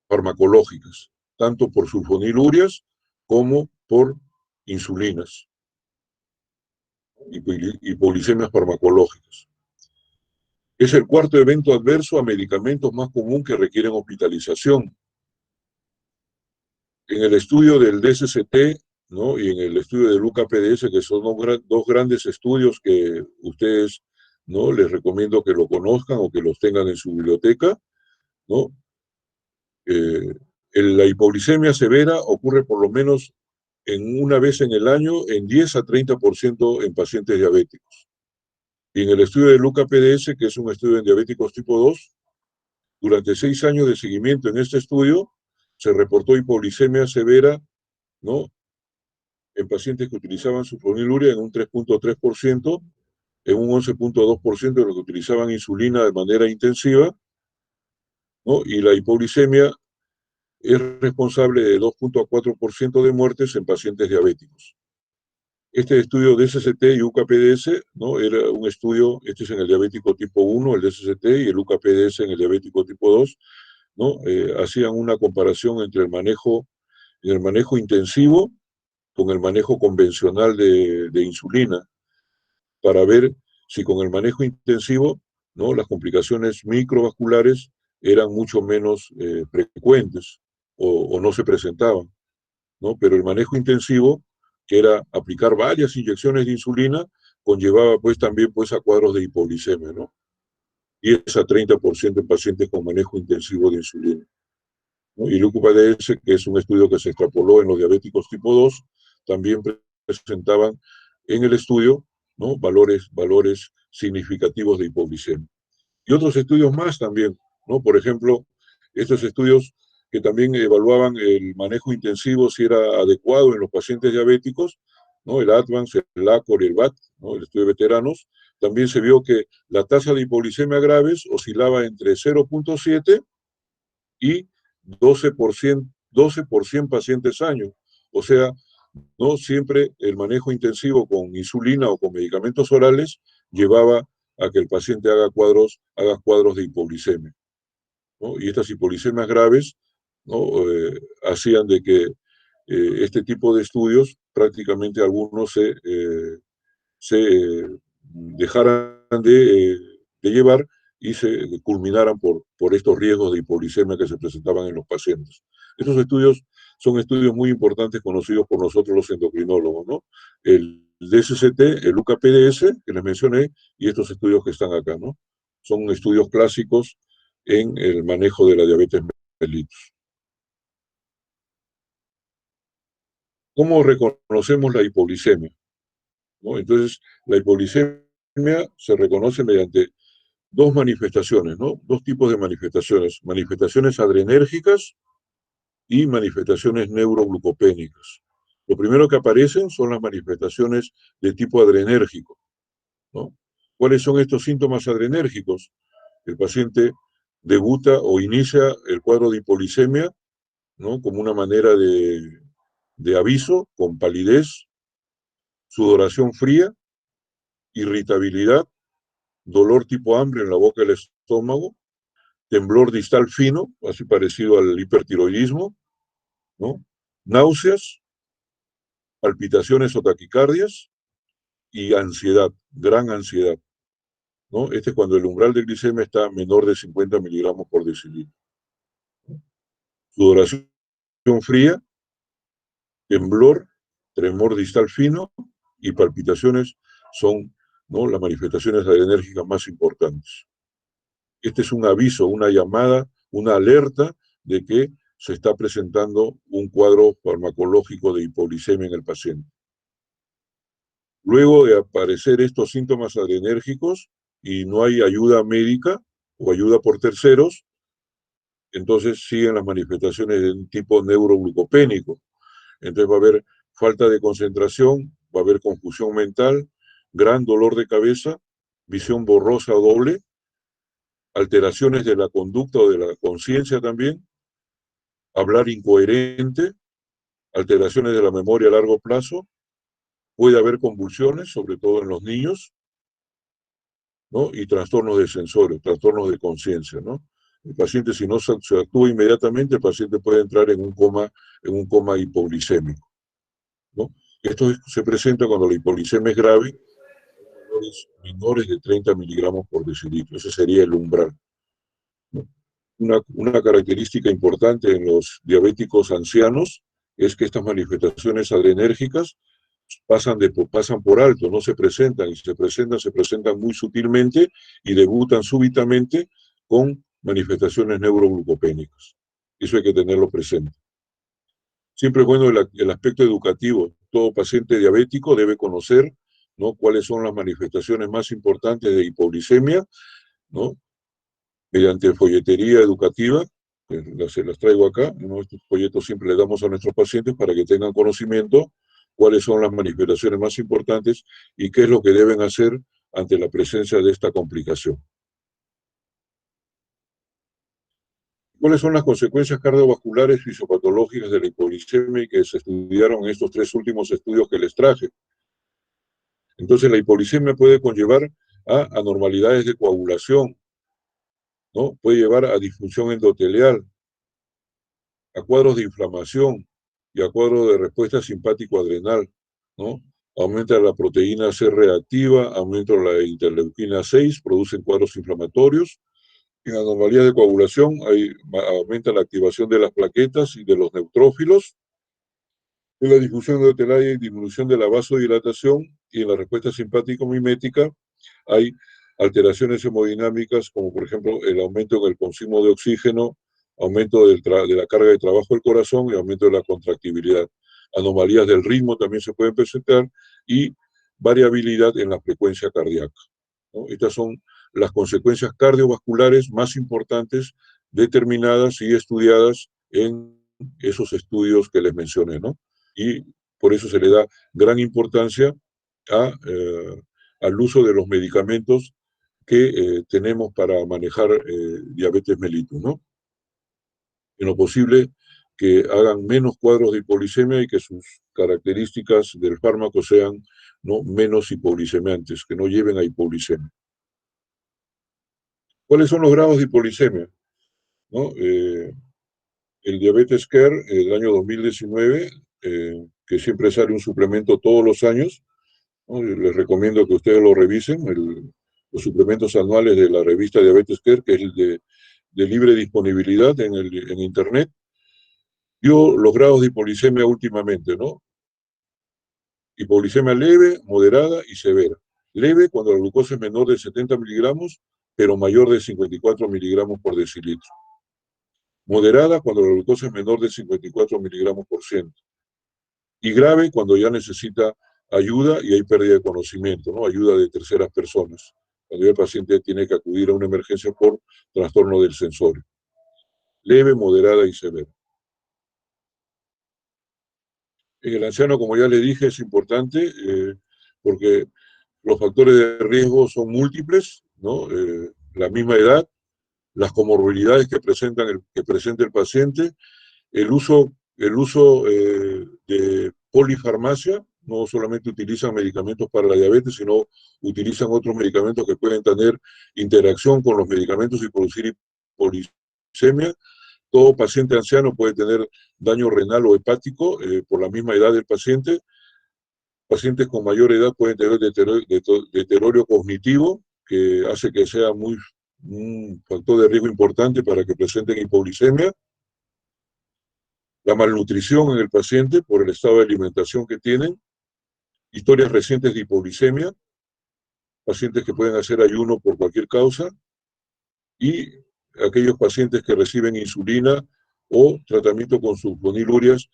A: farmacológicas, tanto por sulfonilurias como por insulinas, hipoglicemias farmacológicas. Es el cuarto evento adverso a medicamentos más común que requieren hospitalización. En el estudio del DSCT, ¿no?, y en el estudio del UCA-PDS, que son dos grandes estudios que ustedes, ¿no?, les recomiendo que lo conozcan o que los tengan en su biblioteca, ¿no? La hipoglicemia severa ocurre por lo menos en una vez en el año en 10 a 30% en pacientes diabéticos. Y en el estudio del UCA-PDS, que es un estudio en diabéticos tipo 2, durante 6 años de seguimiento en este estudio, se reportó hipoglicemia severa, ¿no?, en pacientes que utilizaban sulfonilurea en un 3.3%, en un 11.2% de los que utilizaban insulina de manera intensiva, ¿no? Y la hipoglicemia es responsable de 2.4% de muertes en pacientes diabéticos. Este estudio de DSCT y UKPDS, ¿no? Era un estudio, este es en el diabético tipo 1, el DSCT, y el UKPDS en el diabético tipo 2, ¿no? Hacían una comparación entre el manejo intensivo con el manejo convencional de insulina, para ver si con el manejo intensivo, ¿no? Las complicaciones microvasculares eran mucho menos frecuentes o no se presentaban, ¿no? Pero el manejo intensivo, que era aplicar varias inyecciones de insulina, conllevaba pues también pues a cuadros de hipoglicemia, ¿no? 10 a 30% en pacientes con manejo intensivo de insulina, ¿no? Y el UKPDS, que es un estudio que se extrapoló en los diabéticos tipo 2, también presentaban en el estudio, ¿no? valores significativos de hipoglicemia. Y otros estudios más también, ¿no? Por ejemplo, estos estudios que también evaluaban el manejo intensivo, si era adecuado en los pacientes diabéticos, ¿no? El ADVANCE, el ACOR y el VAT, ¿no? El estudio de veteranos, también se vio que la tasa de hipoglicemia graves oscilaba entre 0.7 y 12 por 100 pacientes años. O sea, no siempre el manejo intensivo con insulina o con medicamentos orales llevaba a que el paciente haga cuadros de hipoglicemia, ¿no? Y estas hipoglicemias graves, ¿no? Hacían de que este tipo de estudios, prácticamente algunos se dejaran de llevar y se culminaran por estos riesgos de hipoglicemia que se presentaban en los pacientes. Estos estudios son estudios muy importantes conocidos por nosotros los endocrinólogos, ¿no? El DSCT, el UKPDS, que les mencioné, y estos estudios que están acá, ¿no? Son estudios clásicos en el manejo de la diabetes mellitus. ¿Cómo reconocemos la hipoglicemia? ¿No? Entonces, la hipoglicemia se reconoce mediante dos manifestaciones, ¿no? Dos tipos de manifestaciones adrenérgicas y manifestaciones neuroglucopénicas. Lo primero que aparecen son las manifestaciones de tipo adrenérgico, ¿no? ¿Cuáles son estos síntomas adrenérgicos? El paciente debuta o inicia el cuadro de hipoglicemia, ¿no? Como una manera de aviso, con palidez, sudoración fría, irritabilidad, dolor tipo hambre en la boca del estómago, temblor distal fino, así parecido al hipertiroidismo, ¿no? Náuseas, palpitaciones o taquicardias y ansiedad, gran ansiedad, ¿no? Este es cuando el umbral de glicemia está menor de 50 miligramos por decilitro. Sudoración fría, temblor, tremor distal fino y palpitaciones son, ¿no? Las manifestaciones adrenérgicas más importantes. Este es un aviso, una llamada, una alerta de que se está presentando un cuadro farmacológico de hipoglicemia en el paciente. Luego de aparecer estos síntomas adrenérgicos y no hay ayuda médica o ayuda por terceros, entonces siguen las manifestaciones de un tipo neuroglucopénico. Entonces va a haber falta de concentración, va a haber confusión mental, gran dolor de cabeza, visión borrosa o doble, alteraciones de la conducta o de la conciencia también, hablar incoherente, alteraciones de la memoria a largo plazo, puede haber convulsiones, sobre todo en los niños, ¿no? Y trastornos de sensorios, trastornos de conciencia, ¿no? El paciente, si no se actúa inmediatamente, el paciente puede entrar en un coma hipoglicémico, ¿no? Esto se presenta cuando la hipoglicemia es grave, valores menores de 30 miligramos por decilitro. Ese sería el umbral, ¿no? Una característica importante en los diabéticos ancianos es que estas manifestaciones adrenérgicas pasan por alto, no se presentan, y se presentan muy sutilmente y debutan súbitamente con manifestaciones neuroglucopénicas. Eso hay que tenerlo presente. Siempre es bueno el aspecto educativo. Todo paciente diabético debe conocer, ¿no? Cuáles son las manifestaciones más importantes de hipoglicemia, ¿no? Mediante folletería educativa, se las traigo acá, ¿no? Estos folletos siempre les damos a nuestros pacientes para que tengan conocimiento cuáles son las manifestaciones más importantes y qué es lo que deben hacer ante la presencia de esta complicación. ¿Cuáles son las consecuencias cardiovasculares fisiopatológicas de la hipoglicemia que se estudiaron en estos tres últimos estudios que les traje? Entonces la hipoglicemia puede conllevar a anormalidades de coagulación, ¿no? Puede llevar a disfunción endotelial, a cuadros de inflamación y a cuadros de respuesta simpático-adrenal, ¿no? Aumenta la proteína C reactiva, aumenta la interleuquina 6, producen cuadros inflamatorios. En anomalías de coagulación aumenta la activación de las plaquetas y de los neutrófilos. En la difusión endotelial hay disminución de la vasodilatación, y en la respuesta simpático-mimética hay alteraciones hemodinámicas, como por ejemplo el aumento en el consumo de oxígeno, aumento de la carga de trabajo del corazón y aumento de la contractibilidad. Anomalías del ritmo también se pueden presentar y variabilidad en la frecuencia cardíaca, ¿no? Estas son las consecuencias cardiovasculares más importantes determinadas y estudiadas en esos estudios que les mencioné, ¿no? Y por eso se le da gran importancia al uso de los medicamentos que tenemos para manejar diabetes mellitus, ¿no? En lo posible que hagan menos cuadros de hipoglicemia y que sus características del fármaco sean, ¿no?, menos hipoglicemiantes, que no lleven a hipoglicemia. ¿Cuáles son los grados de hipoglicemia? ¿No? El Diabetes Care, el año 2019, que siempre sale un suplemento todos los años, ¿no? Les recomiendo que ustedes lo revisen, los suplementos anuales de la revista Diabetes Care, que es el de libre disponibilidad en Internet. Dio los grados de hipoglicemia últimamente, ¿no? Hipoglicemia leve, moderada y severa. Leve cuando la glucosa es menor de 70 miligramos, pero mayor de 54 miligramos por decilitro. Moderada cuando la glucosa es menor de 54 miligramos por ciento. Y grave cuando ya necesita ayuda y hay pérdida de conocimiento, ¿no? Ayuda de terceras personas, cuando ya el paciente tiene que acudir a una emergencia por trastorno del sensorio. Leve, moderada y severa. En el anciano, como ya le dije, es importante porque los factores de riesgo son múltiples, ¿no? La misma edad, las comorbilidades que presenta el paciente, el uso de polifarmacia. No solamente utilizan medicamentos para la diabetes, sino utilizan otros medicamentos que pueden tener interacción con los medicamentos y producir hipoglicemia. Todo paciente anciano puede tener daño renal o hepático por la misma edad del paciente. Pacientes con mayor edad pueden tener deterioro cognitivo, que hace que sea un factor de riesgo importante para que presenten hipoglicemia. La malnutrición en el paciente por el estado de alimentación que tienen. Historias recientes de hipoglicemia. Pacientes que pueden hacer ayuno por cualquier causa. Y aquellos pacientes que reciben insulina o tratamiento con sulfonilurias,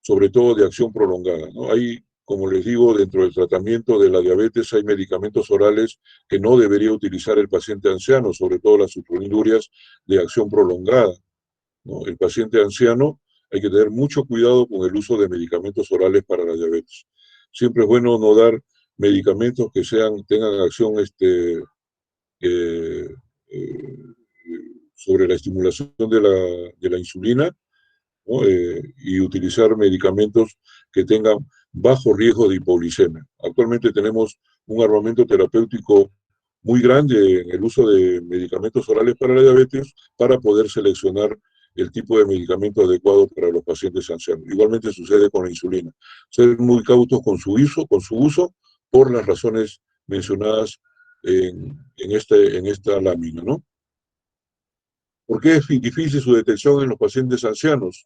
A: sobre todo de acción prolongada, ¿no? Hay, como les digo, dentro del tratamiento de la diabetes hay medicamentos orales que no debería utilizar el paciente anciano, sobre todo las sulfonilurias de acción prolongada, ¿no? El paciente anciano hay que tener mucho cuidado con el uso de medicamentos orales para la diabetes. Siempre es bueno no dar medicamentos que tengan acción sobre la estimulación de la insulina, ¿no? Y utilizar medicamentos que tengan bajo riesgo de hipoglicemia. Actualmente tenemos un armamento terapéutico muy grande en el uso de medicamentos orales para la diabetes para poder seleccionar el tipo de medicamento adecuado para los pacientes ancianos. Igualmente sucede con la insulina. Ser muy cautos con su uso por las razones mencionadas en esta lámina, ¿no? ¿Por qué es difícil su detección en los pacientes ancianos?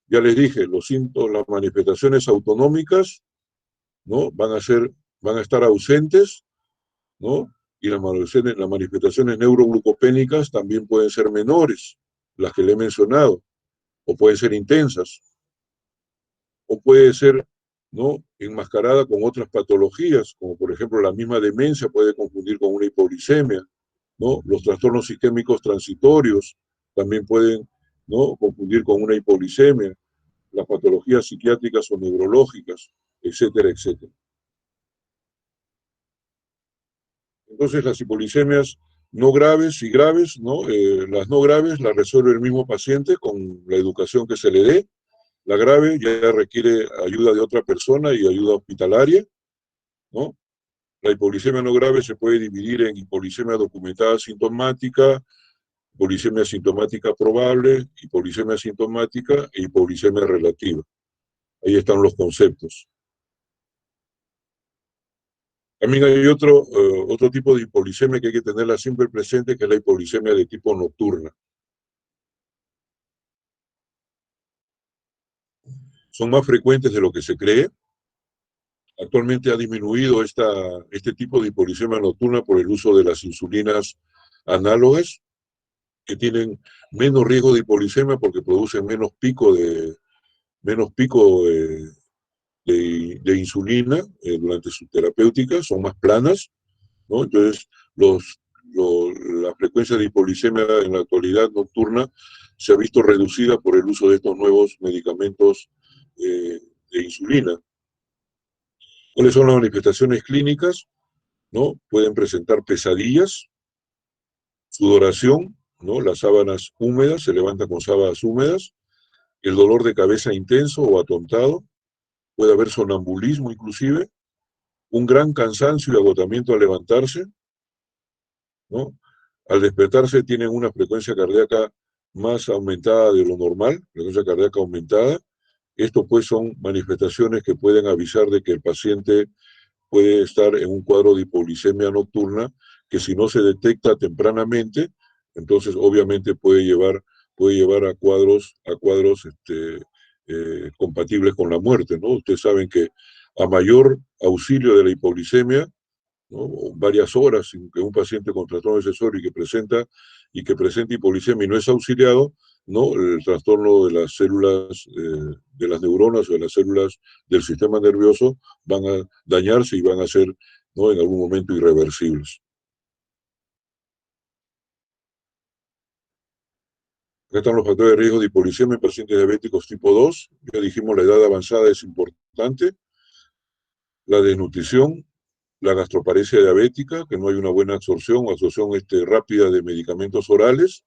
A: Ya les dije, los síntomas, las manifestaciones autonómicas, ¿no?, van a estar ausentes, ¿no? Y las manifestaciones neuroglucopénicas también pueden ser menores, las que le he mencionado, o pueden ser intensas, o puede ser, ¿no?, enmascarada con otras patologías, como por ejemplo la misma demencia puede confundir con una hipoglicemia, ¿no? Los trastornos isquémicos transitorios también pueden, ¿no?, confundir con una hipoglicemia, las patologías psiquiátricas o neurológicas, etcétera, etcétera. Entonces las hipoglicemias no graves y graves, ¿no? Las no graves las resuelve el mismo paciente con la educación que se le dé. La grave ya requiere ayuda de otra persona y ayuda hospitalaria, ¿no? La hipoglicemia no grave se puede dividir en hipoglicemia documentada sintomática, hipoglicemia sintomática probable, hipoglicemia sintomática e hipoglicemia relativa. Ahí están los conceptos. También hay otro tipo de hipoglicemia que hay que tenerla siempre presente, que es la hipoglicemia de tipo nocturna. Son más frecuentes de lo que se cree. Actualmente ha disminuido este tipo de hipoglicemia nocturna por el uso de las insulinas análogas, que tienen menos riesgo de hipoglicemia porque producen menos pico de insulina durante su terapéutica, son más planas, ¿no? Entonces, la frecuencia de hipoglicemia en la actualidad nocturna se ha visto reducida por el uso de estos nuevos medicamentos de insulina. ¿Cuáles son las manifestaciones clínicas? ¿No? Pueden presentar pesadillas, sudoración, ¿no? Las sábanas húmedas, se levantan con sábanas húmedas, el dolor de cabeza intenso o atontado, puede haber sonambulismo inclusive, un gran cansancio y agotamiento al levantarse, ¿no? Al despertarse tienen una frecuencia cardíaca más aumentada de lo normal, frecuencia cardíaca aumentada. Esto pues son manifestaciones que pueden avisar de que el paciente puede estar en un cuadro de hipoglicemia nocturna, que si no se detecta tempranamente, entonces obviamente puede llevar a cuadros compatibles con la muerte, ¿no? Ustedes saben que a mayor auxilio de la hipoglicemia, ¿no? Varias horas sin que un paciente con trastorno accesorio y que presenta hipoglicemia y no es auxiliado, ¿no? El trastorno de las células, de las neuronas o de las células del sistema nervioso van a dañarse y van a ser, ¿no? En algún momento irreversibles. Acá están los factores de riesgo de hipoglicemia en pacientes diabéticos tipo 2. Ya dijimos, la edad avanzada es importante. La desnutrición, la gastroparesia diabética, que no hay una buena absorción o absorción rápida de medicamentos orales,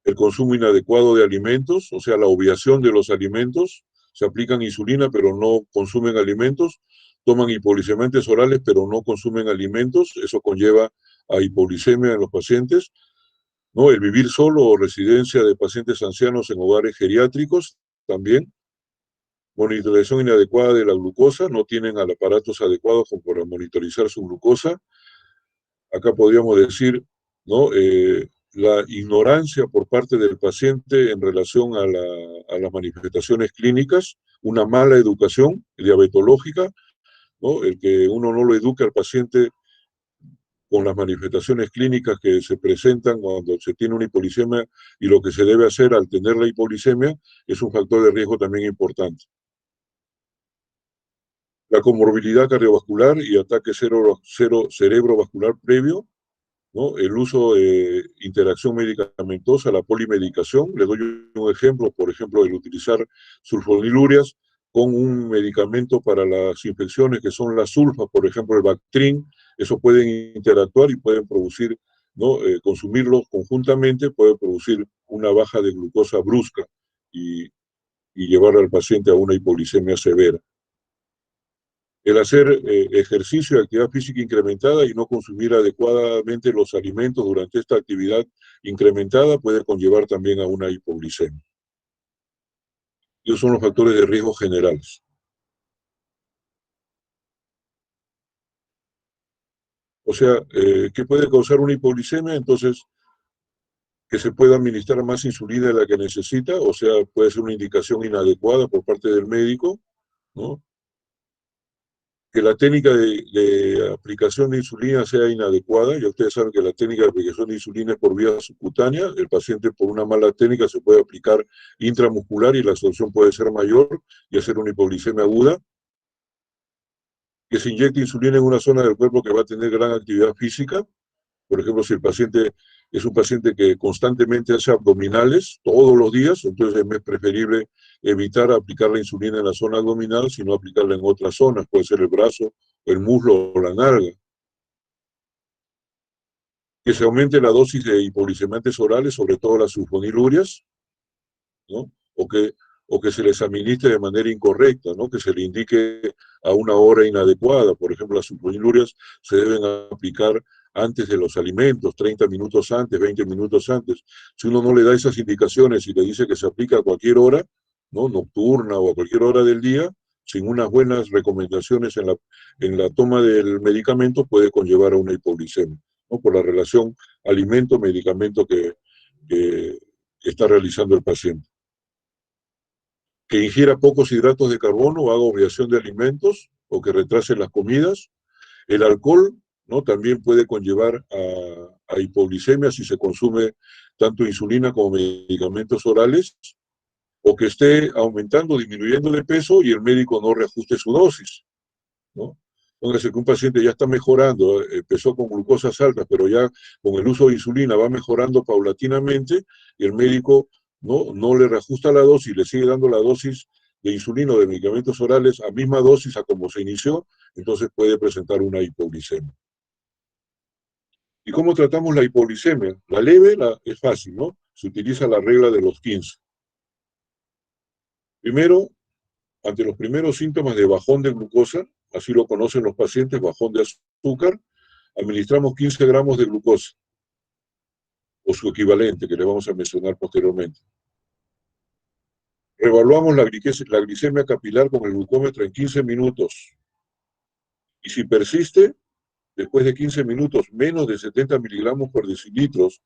A: el consumo inadecuado de alimentos, o sea, la obviación de los alimentos, se aplican insulina pero no consumen alimentos, toman hipoglicemiantes orales pero no consumen alimentos, eso conlleva a hipoglicemia en los pacientes, ¿no? El vivir solo o residencia de pacientes ancianos en hogares geriátricos también, monitorización inadecuada de la glucosa, no tienen aparatos adecuados como para monitorizar su glucosa. Acá podríamos decir, ¿no? La ignorancia por parte del paciente en relación a las manifestaciones clínicas, una mala educación diabetológica, ¿no? El que uno no lo eduque al paciente con las manifestaciones clínicas que se presentan cuando se tiene una hipoglicemia y lo que se debe hacer al tener la hipoglicemia es un factor de riesgo también importante. La comorbilidad cardiovascular y ataque cerebrovascular previo, ¿no? El uso de interacción medicamentosa, la polimedicación. Le doy un ejemplo, por ejemplo, el utilizar sulfonilurias con un medicamento para las infecciones que son las sulfas, por ejemplo, el Bactrim. Eso pueden interactuar y pueden producir, ¿no? Consumirlos conjuntamente puede producir una baja de glucosa brusca y llevar al paciente a una hipoglicemia severa. El hacer ejercicio y actividad física incrementada y no consumir adecuadamente los alimentos durante esta actividad incrementada puede conllevar también a una hipoglicemia. Esos son los factores de riesgo generales. O sea, ¿qué puede causar una hipoglicemia? Entonces, que se pueda administrar más insulina de la que necesita, o sea, puede ser una indicación inadecuada por parte del médico, ¿no? Que la técnica de aplicación de insulina sea inadecuada. Ya ustedes saben que la técnica de aplicación de insulina es por vía subcutánea. El paciente por una mala técnica se puede aplicar intramuscular y la absorción puede ser mayor y hacer una hipoglicemia aguda. Que se inyecte insulina en una zona del cuerpo que va a tener gran actividad física. Por ejemplo, si el paciente es un paciente que constantemente hace abdominales todos los días, entonces es preferible evitar aplicar la insulina en la zona abdominal, sino aplicarla en otras zonas, puede ser el brazo, el muslo o la nalga. Que se aumente la dosis de hipoglicemiantes orales, sobre todo las sulfonilurias, ¿no? o que se les administre de manera incorrecta, ¿no? Que se le indique a una hora inadecuada. Por ejemplo, las sulfonilurias se deben aplicar antes de los alimentos, 30 minutos antes, 20 minutos antes. Si uno no le da esas indicaciones y le dice que se aplica a cualquier hora, ¿no? Nocturna o a cualquier hora del día, sin unas buenas recomendaciones en la toma del medicamento, puede conllevar a una hipoglicemia, ¿no? Por la relación alimento-medicamento que está realizando el paciente. Que ingiera pocos hidratos de carbono o haga obviación de alimentos o que retrase las comidas. El alcohol, ¿no? También puede conllevar a hipoglicemia si se consume tanto insulina como medicamentos orales, o que esté aumentando, disminuyendo de peso y el médico no reajuste su dosis, ¿no? Póngase que un paciente ya está mejorando, empezó con glucosas altas, pero ya con el uso de insulina va mejorando paulatinamente y el médico no le reajusta la dosis, le sigue dando la dosis de insulina o de medicamentos orales a misma dosis a como se inició, entonces puede presentar una hipoglicemia. ¿Y cómo tratamos la hipoglicemia? La leve es fácil, ¿no? Se utiliza la regla de los 15. Primero, ante los primeros síntomas de bajón de glucosa, así lo conocen los pacientes, bajón de azúcar, administramos 15 gramos de glucosa, o su equivalente, que le vamos a mencionar posteriormente. Reevaluamos la glicemia capilar con el glucómetro en 15 minutos. Y si persiste, después de 15 minutos, menos de 70 miligramos por decilitros,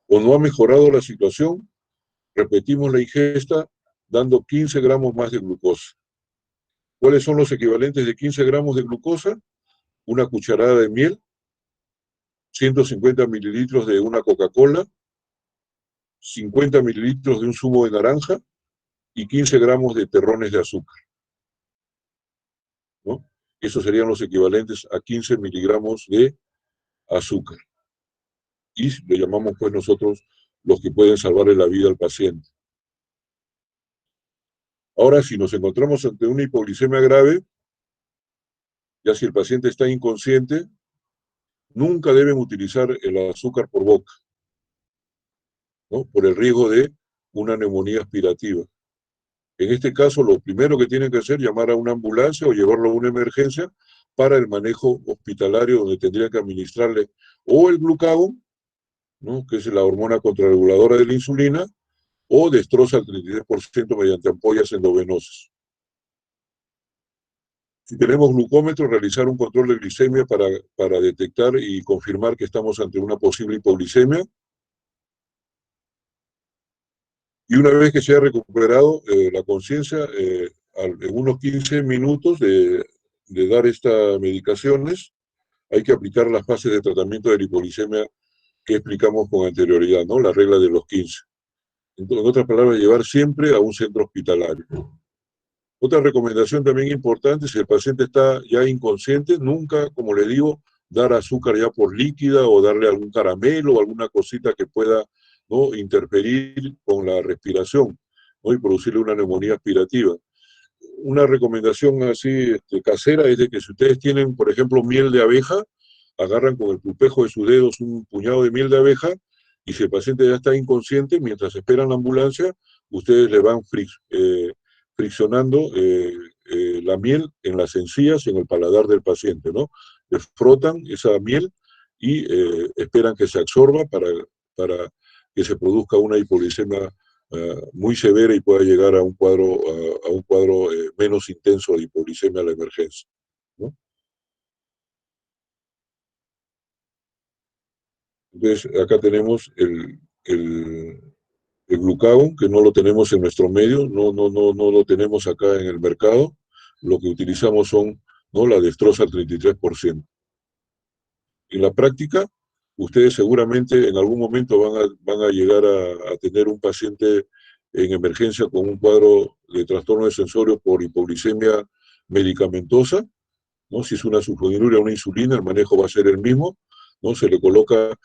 A: o no ha mejorado la situación, repetimos la ingesta dando 15 gramos más de glucosa. ¿Cuáles son los equivalentes de 15 gramos de glucosa? Una cucharada de miel, 150 mililitros de una Coca-Cola, 50 mililitros de un zumo de naranja y 15 gramos de terrones de azúcar, ¿no? Esos serían los equivalentes a 15 miligramos de azúcar. Y le llamamos pues nosotros los que pueden salvarle la vida al paciente. Ahora, si nos encontramos ante una hipoglicemia grave, ya si el paciente está inconsciente, nunca deben utilizar el azúcar por boca, ¿no? Por el riesgo de una neumonía aspirativa. En este caso, lo primero que tienen que hacer es llamar a una ambulancia o llevarlo a una emergencia para el manejo hospitalario, donde tendrían que administrarle o el glucagón, ¿no? Que es la hormona contrarreguladora de la insulina, o destroza el 33% mediante ampollas endovenosas. Si tenemos glucómetro, realizar un control de glicemia para detectar y confirmar que estamos ante una posible hipoglicemia. Y una vez que se haya recuperado la conciencia, en unos 15 minutos de dar estas medicaciones, hay que aplicar las fases de tratamiento de la hipoglicemia que explicamos con anterioridad, ¿no? La regla de los 15. Entonces, en otras palabras, llevar siempre a un centro hospitalario. Otra recomendación también importante, si el paciente está ya inconsciente, nunca, como le digo, dar azúcar ya por líquida o darle algún caramelo o alguna cosita que pueda, ¿no?, interferir con la respiración, ¿no?, y producirle una neumonía aspirativa. Una recomendación así casera es de que si ustedes tienen, por ejemplo, miel de abeja, agarran con el pulpejo de sus dedos un puñado de miel de abeja y si el paciente ya está inconsciente, mientras esperan la ambulancia, ustedes le van friccionando la miel en las encías y en el paladar del paciente, ¿no? Le frotan esa miel y esperan que se absorba para que se produzca una hipoglicemia muy severa y pueda llegar a un cuadro, menos intenso de hipoglicemia a la emergencia, ¿no? Entonces, acá tenemos el glucagón, que no lo tenemos en nuestro medio, no lo tenemos acá en el mercado. Lo que utilizamos son, ¿no?, la destroza al 33%. En la práctica, ustedes seguramente en algún momento van a llegar a tener un paciente en emergencia con un cuadro de trastorno de sensorio por hipoglicemia medicamentosa, ¿no? Si es una sulfoniluria o una insulina, el manejo va a ser el mismo, ¿no? Se le coloca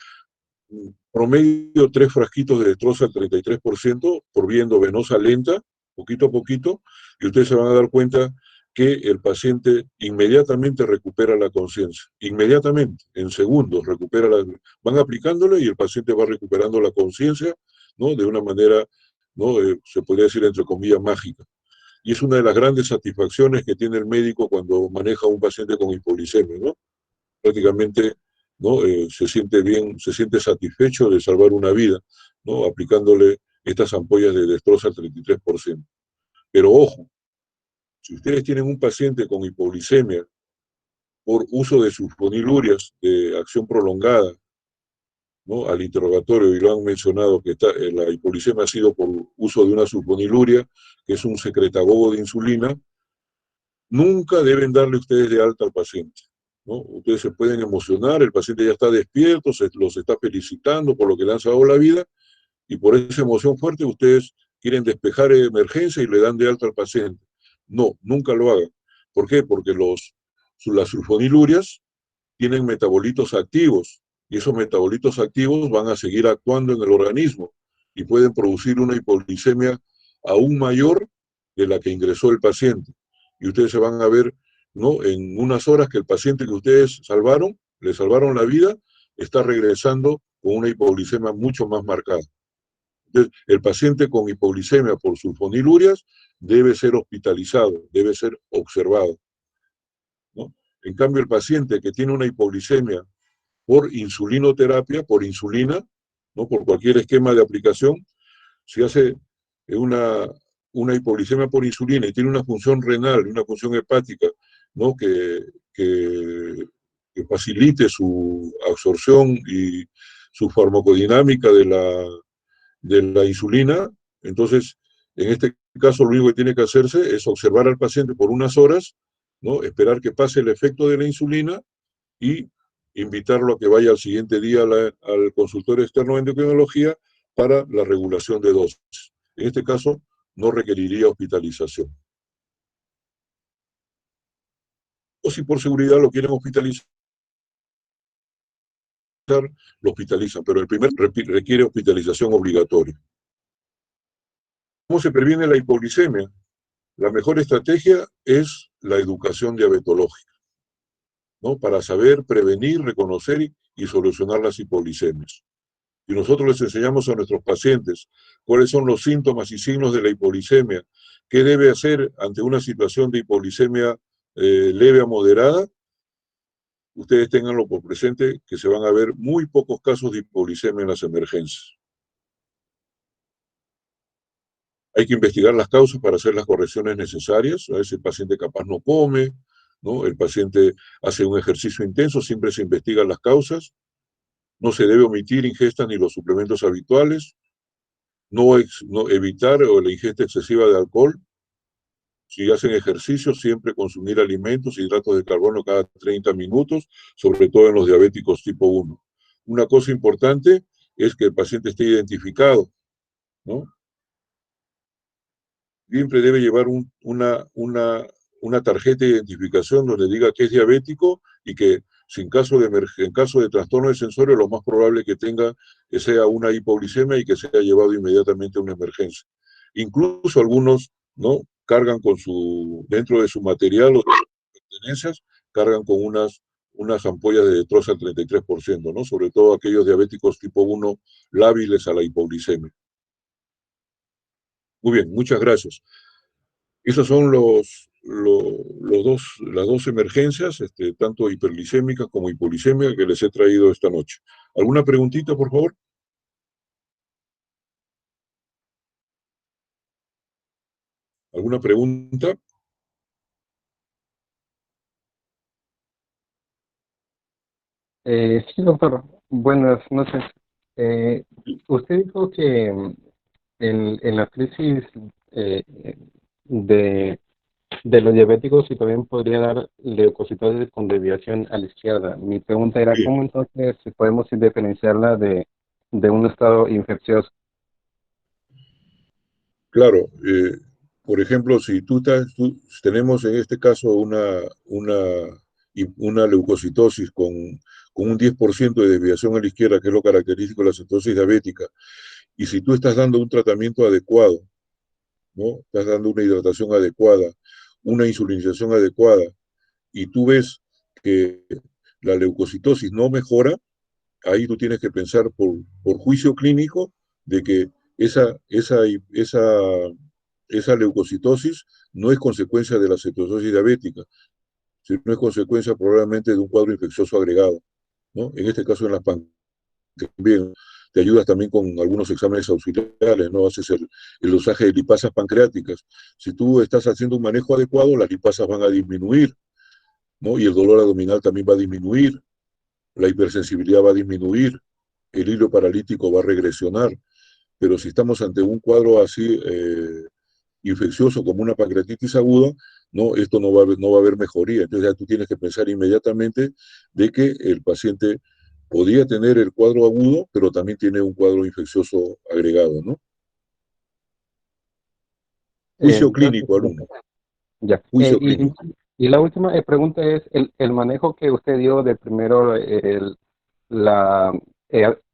A: promedio 3 frasquitos de destroza al 33% por vía endovenosa lenta, poquito a poquito, y ustedes se van a dar cuenta que el paciente inmediatamente recupera la conciencia, inmediatamente, en segundos, van aplicándole y el paciente va recuperando la conciencia, ¿no?, de una manera ¿no? Se podría decir entre comillas mágica. Y es una de las grandes satisfacciones que tiene el médico cuando maneja a un paciente con hipoglicemia, ¿no? Prácticamente, ¿no? Se siente bien, se siente satisfecho de salvar una vida, ¿no? Aplicándole estas ampollas de destroza al 33%. Pero ojo, si ustedes tienen un paciente con hipoglicemia por uso de sulfonilurias de acción prolongada, ¿no? Al interrogatorio, y lo han mencionado, que la hipoglicemia ha sido por uso de una sulfoniluria, que es un secretagogo de insulina, nunca deben darle ustedes de alta al paciente, ¿no? Ustedes se pueden emocionar, el paciente ya está despierto, los está felicitando por lo que le han salvado la vida, y por esa emoción fuerte ustedes quieren despejar emergencia y le dan de alta al paciente. No, nunca lo hagan. ¿Por qué? Porque las sulfonilurias tienen metabolitos activos, y esos metabolitos activos van a seguir actuando en el organismo y pueden producir una hipoglicemia aún mayor de la que ingresó el paciente. Y ustedes se van a ver, ¿no? En unas horas que el paciente que ustedes salvaron, le salvaron la vida, está regresando con una hipoglicemia mucho más marcada. Entonces, el paciente con hipoglicemia por sulfonilurias debe ser hospitalizado, debe ser observado, ¿no? En cambio, el paciente que tiene una hipoglicemia por insulinoterapia, por insulina, ¿no? Por cualquier esquema de aplicación, si hace una, una hipoglicemia por insulina y tiene una función renal, una función hepática, ¿no? Que facilite su absorción y su farmacodinámica de la insulina, entonces, en este caso, lo único que tiene que hacerse es observar al paciente por unas horas, ¿no? Esperar que pase el efecto de la insulina y invitarlo a que vaya al siguiente día al consultorio externo de endocrinología para la regulación de dosis. En este caso, no requeriría hospitalización. O si por seguridad lo quieren hospitalizar, lo hospitalizan, pero el primer requiere hospitalización obligatoria. ¿Cómo se previene la hipoglicemia? La mejor estrategia es la educación diabetológica, ¿no? Para saber prevenir, reconocer y solucionar las hipoglicemias. Y nosotros les enseñamos a nuestros pacientes cuáles son los síntomas y signos de la hipoglicemia, qué debe hacer ante una situación de hipoglicemia leve a moderada, ustedes tenganlo por presente que se van a ver muy pocos casos de hipoglicemia en las emergencias. Hay que investigar las causas para hacer las correcciones necesarias. A veces el paciente capaz no come, ¿no? El paciente hace un ejercicio intenso, siempre se investigan las causas. No se debe omitir ingestas ni los suplementos habituales. No evitar la ingesta excesiva de alcohol. Si hacen ejercicio, siempre consumir alimentos, hidratos de carbono cada 30 minutos, sobre todo en los diabéticos tipo 1. Una cosa importante es que el paciente esté identificado, ¿no? Siempre debe llevar una tarjeta de identificación donde diga que es diabético y que en caso de trastorno de sensorio, lo más probable que tenga que sea una hipoglicemia y que sea llevado inmediatamente a una emergencia. Incluso algunos, ¿no? Cargan dentro de su material o de sus pertenencias, cargan con unas ampollas de detroza al 33%, ¿no? Sobre todo aquellos diabéticos tipo 1 lábiles a la hipoglicemia. Muy bien, muchas gracias. Esas son las dos emergencias, tanto hiperglicémicas como hipoglicémicas, que les he traído esta noche. ¿Alguna preguntita, por favor? ¿Alguna pregunta?
C: Sí, doctor. Buenas noches. Usted dijo que en la crisis eh, de, de los diabéticos y también podría dar leucocitosis con desviación a la izquierda. Mi pregunta era,
A: Sí,
C: ¿cómo entonces podemos diferenciarla de un estado infeccioso?
A: claro. Por ejemplo, si tenemos en este caso una leucocitosis con un 10% de desviación a la izquierda, que es lo característico de la cetosis diabética, y si tú estás dando un tratamiento adecuado, ¿no? Estás dando una hidratación adecuada, una insulinización adecuada, y tú ves que la leucocitosis no mejora, ahí tú tienes que pensar por juicio clínico de que esa leucocitosis no es consecuencia de la cetosis diabética, sino es consecuencia probablemente de un cuadro infeccioso agregado, ¿no? En este caso en las también te ayudas también con algunos exámenes auxiliares, ¿no? Haces el dosaje de lipasas pancreáticas. Si tú estás haciendo un manejo adecuado, las lipasas van a disminuir, ¿no? Y el dolor abdominal también va a disminuir, la hipersensibilidad va a disminuir, el hilo paralítico va a regresionar. Pero si estamos ante un cuadro así infeccioso como una pancreatitis aguda, no, esto no va a haber mejoría. Entonces ya tú tienes que pensar inmediatamente de que el paciente podría tener el cuadro agudo, pero también tiene un cuadro infeccioso agregado, ¿no? Juicio
C: Gracias,
A: clínico, alumno.
C: doctor. Ya.
A: Juicio clínico.
C: Y la última pregunta es, el manejo que usted dio de primero la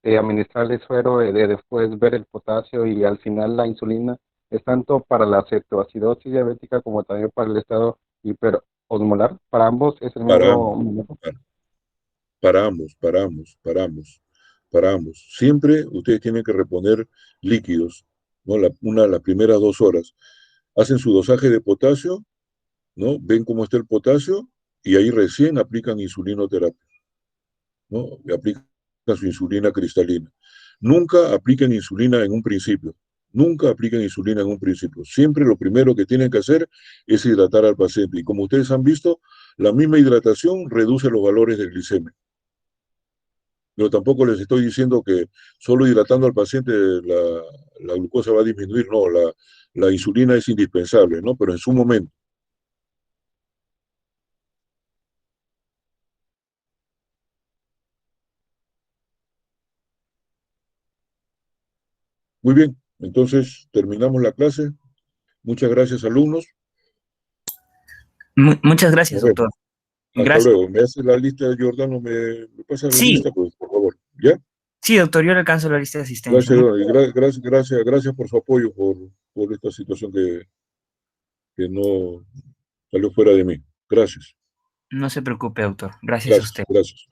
C: administrarle suero, de después ver el potasio y al final la insulina, es tanto para la cetoacidosis diabética como también para el estado hiperosmolar. Para ambos es el
A: Para
C: mismo
A: ambos,
C: manejo.
A: para ambos. Siempre ustedes tienen que reponer líquidos, ¿no? Las primeras 2 horas. Hacen su dosaje de potasio, ¿no? Ven cómo está el potasio y ahí recién aplican insulinoterapia, ¿no? Aplican su insulina cristalina. Nunca apliquen insulina en un principio. Nunca apliquen insulina en un principio. Siempre lo primero que tienen que hacer es hidratar al paciente. Y como ustedes han visto, la misma hidratación reduce los valores de glicemia. Pero tampoco les estoy diciendo que solo hidratando al paciente la glucosa va a disminuir. No, la insulina es indispensable, ¿no? Pero en su momento. Muy bien, entonces terminamos la clase. Muchas gracias, alumnos.
B: Muchas gracias,
A: Nos vemos.
B: doctor.
A: Hasta
B: Gracias.
A: luego. ¿Me hace la lista, Giordano? ¿Me pasa la
B: Sí,
A: lista, pues, por favor? ¿Ya?
B: sí, doctor, yo le alcanzo la lista de asistencia.
A: Gracias, y gracias por su apoyo, por esta situación que no salió fuera de mí. Gracias,
B: No se preocupe, doctor. Gracias a
A: gracias,
B: usted.
A: gracias.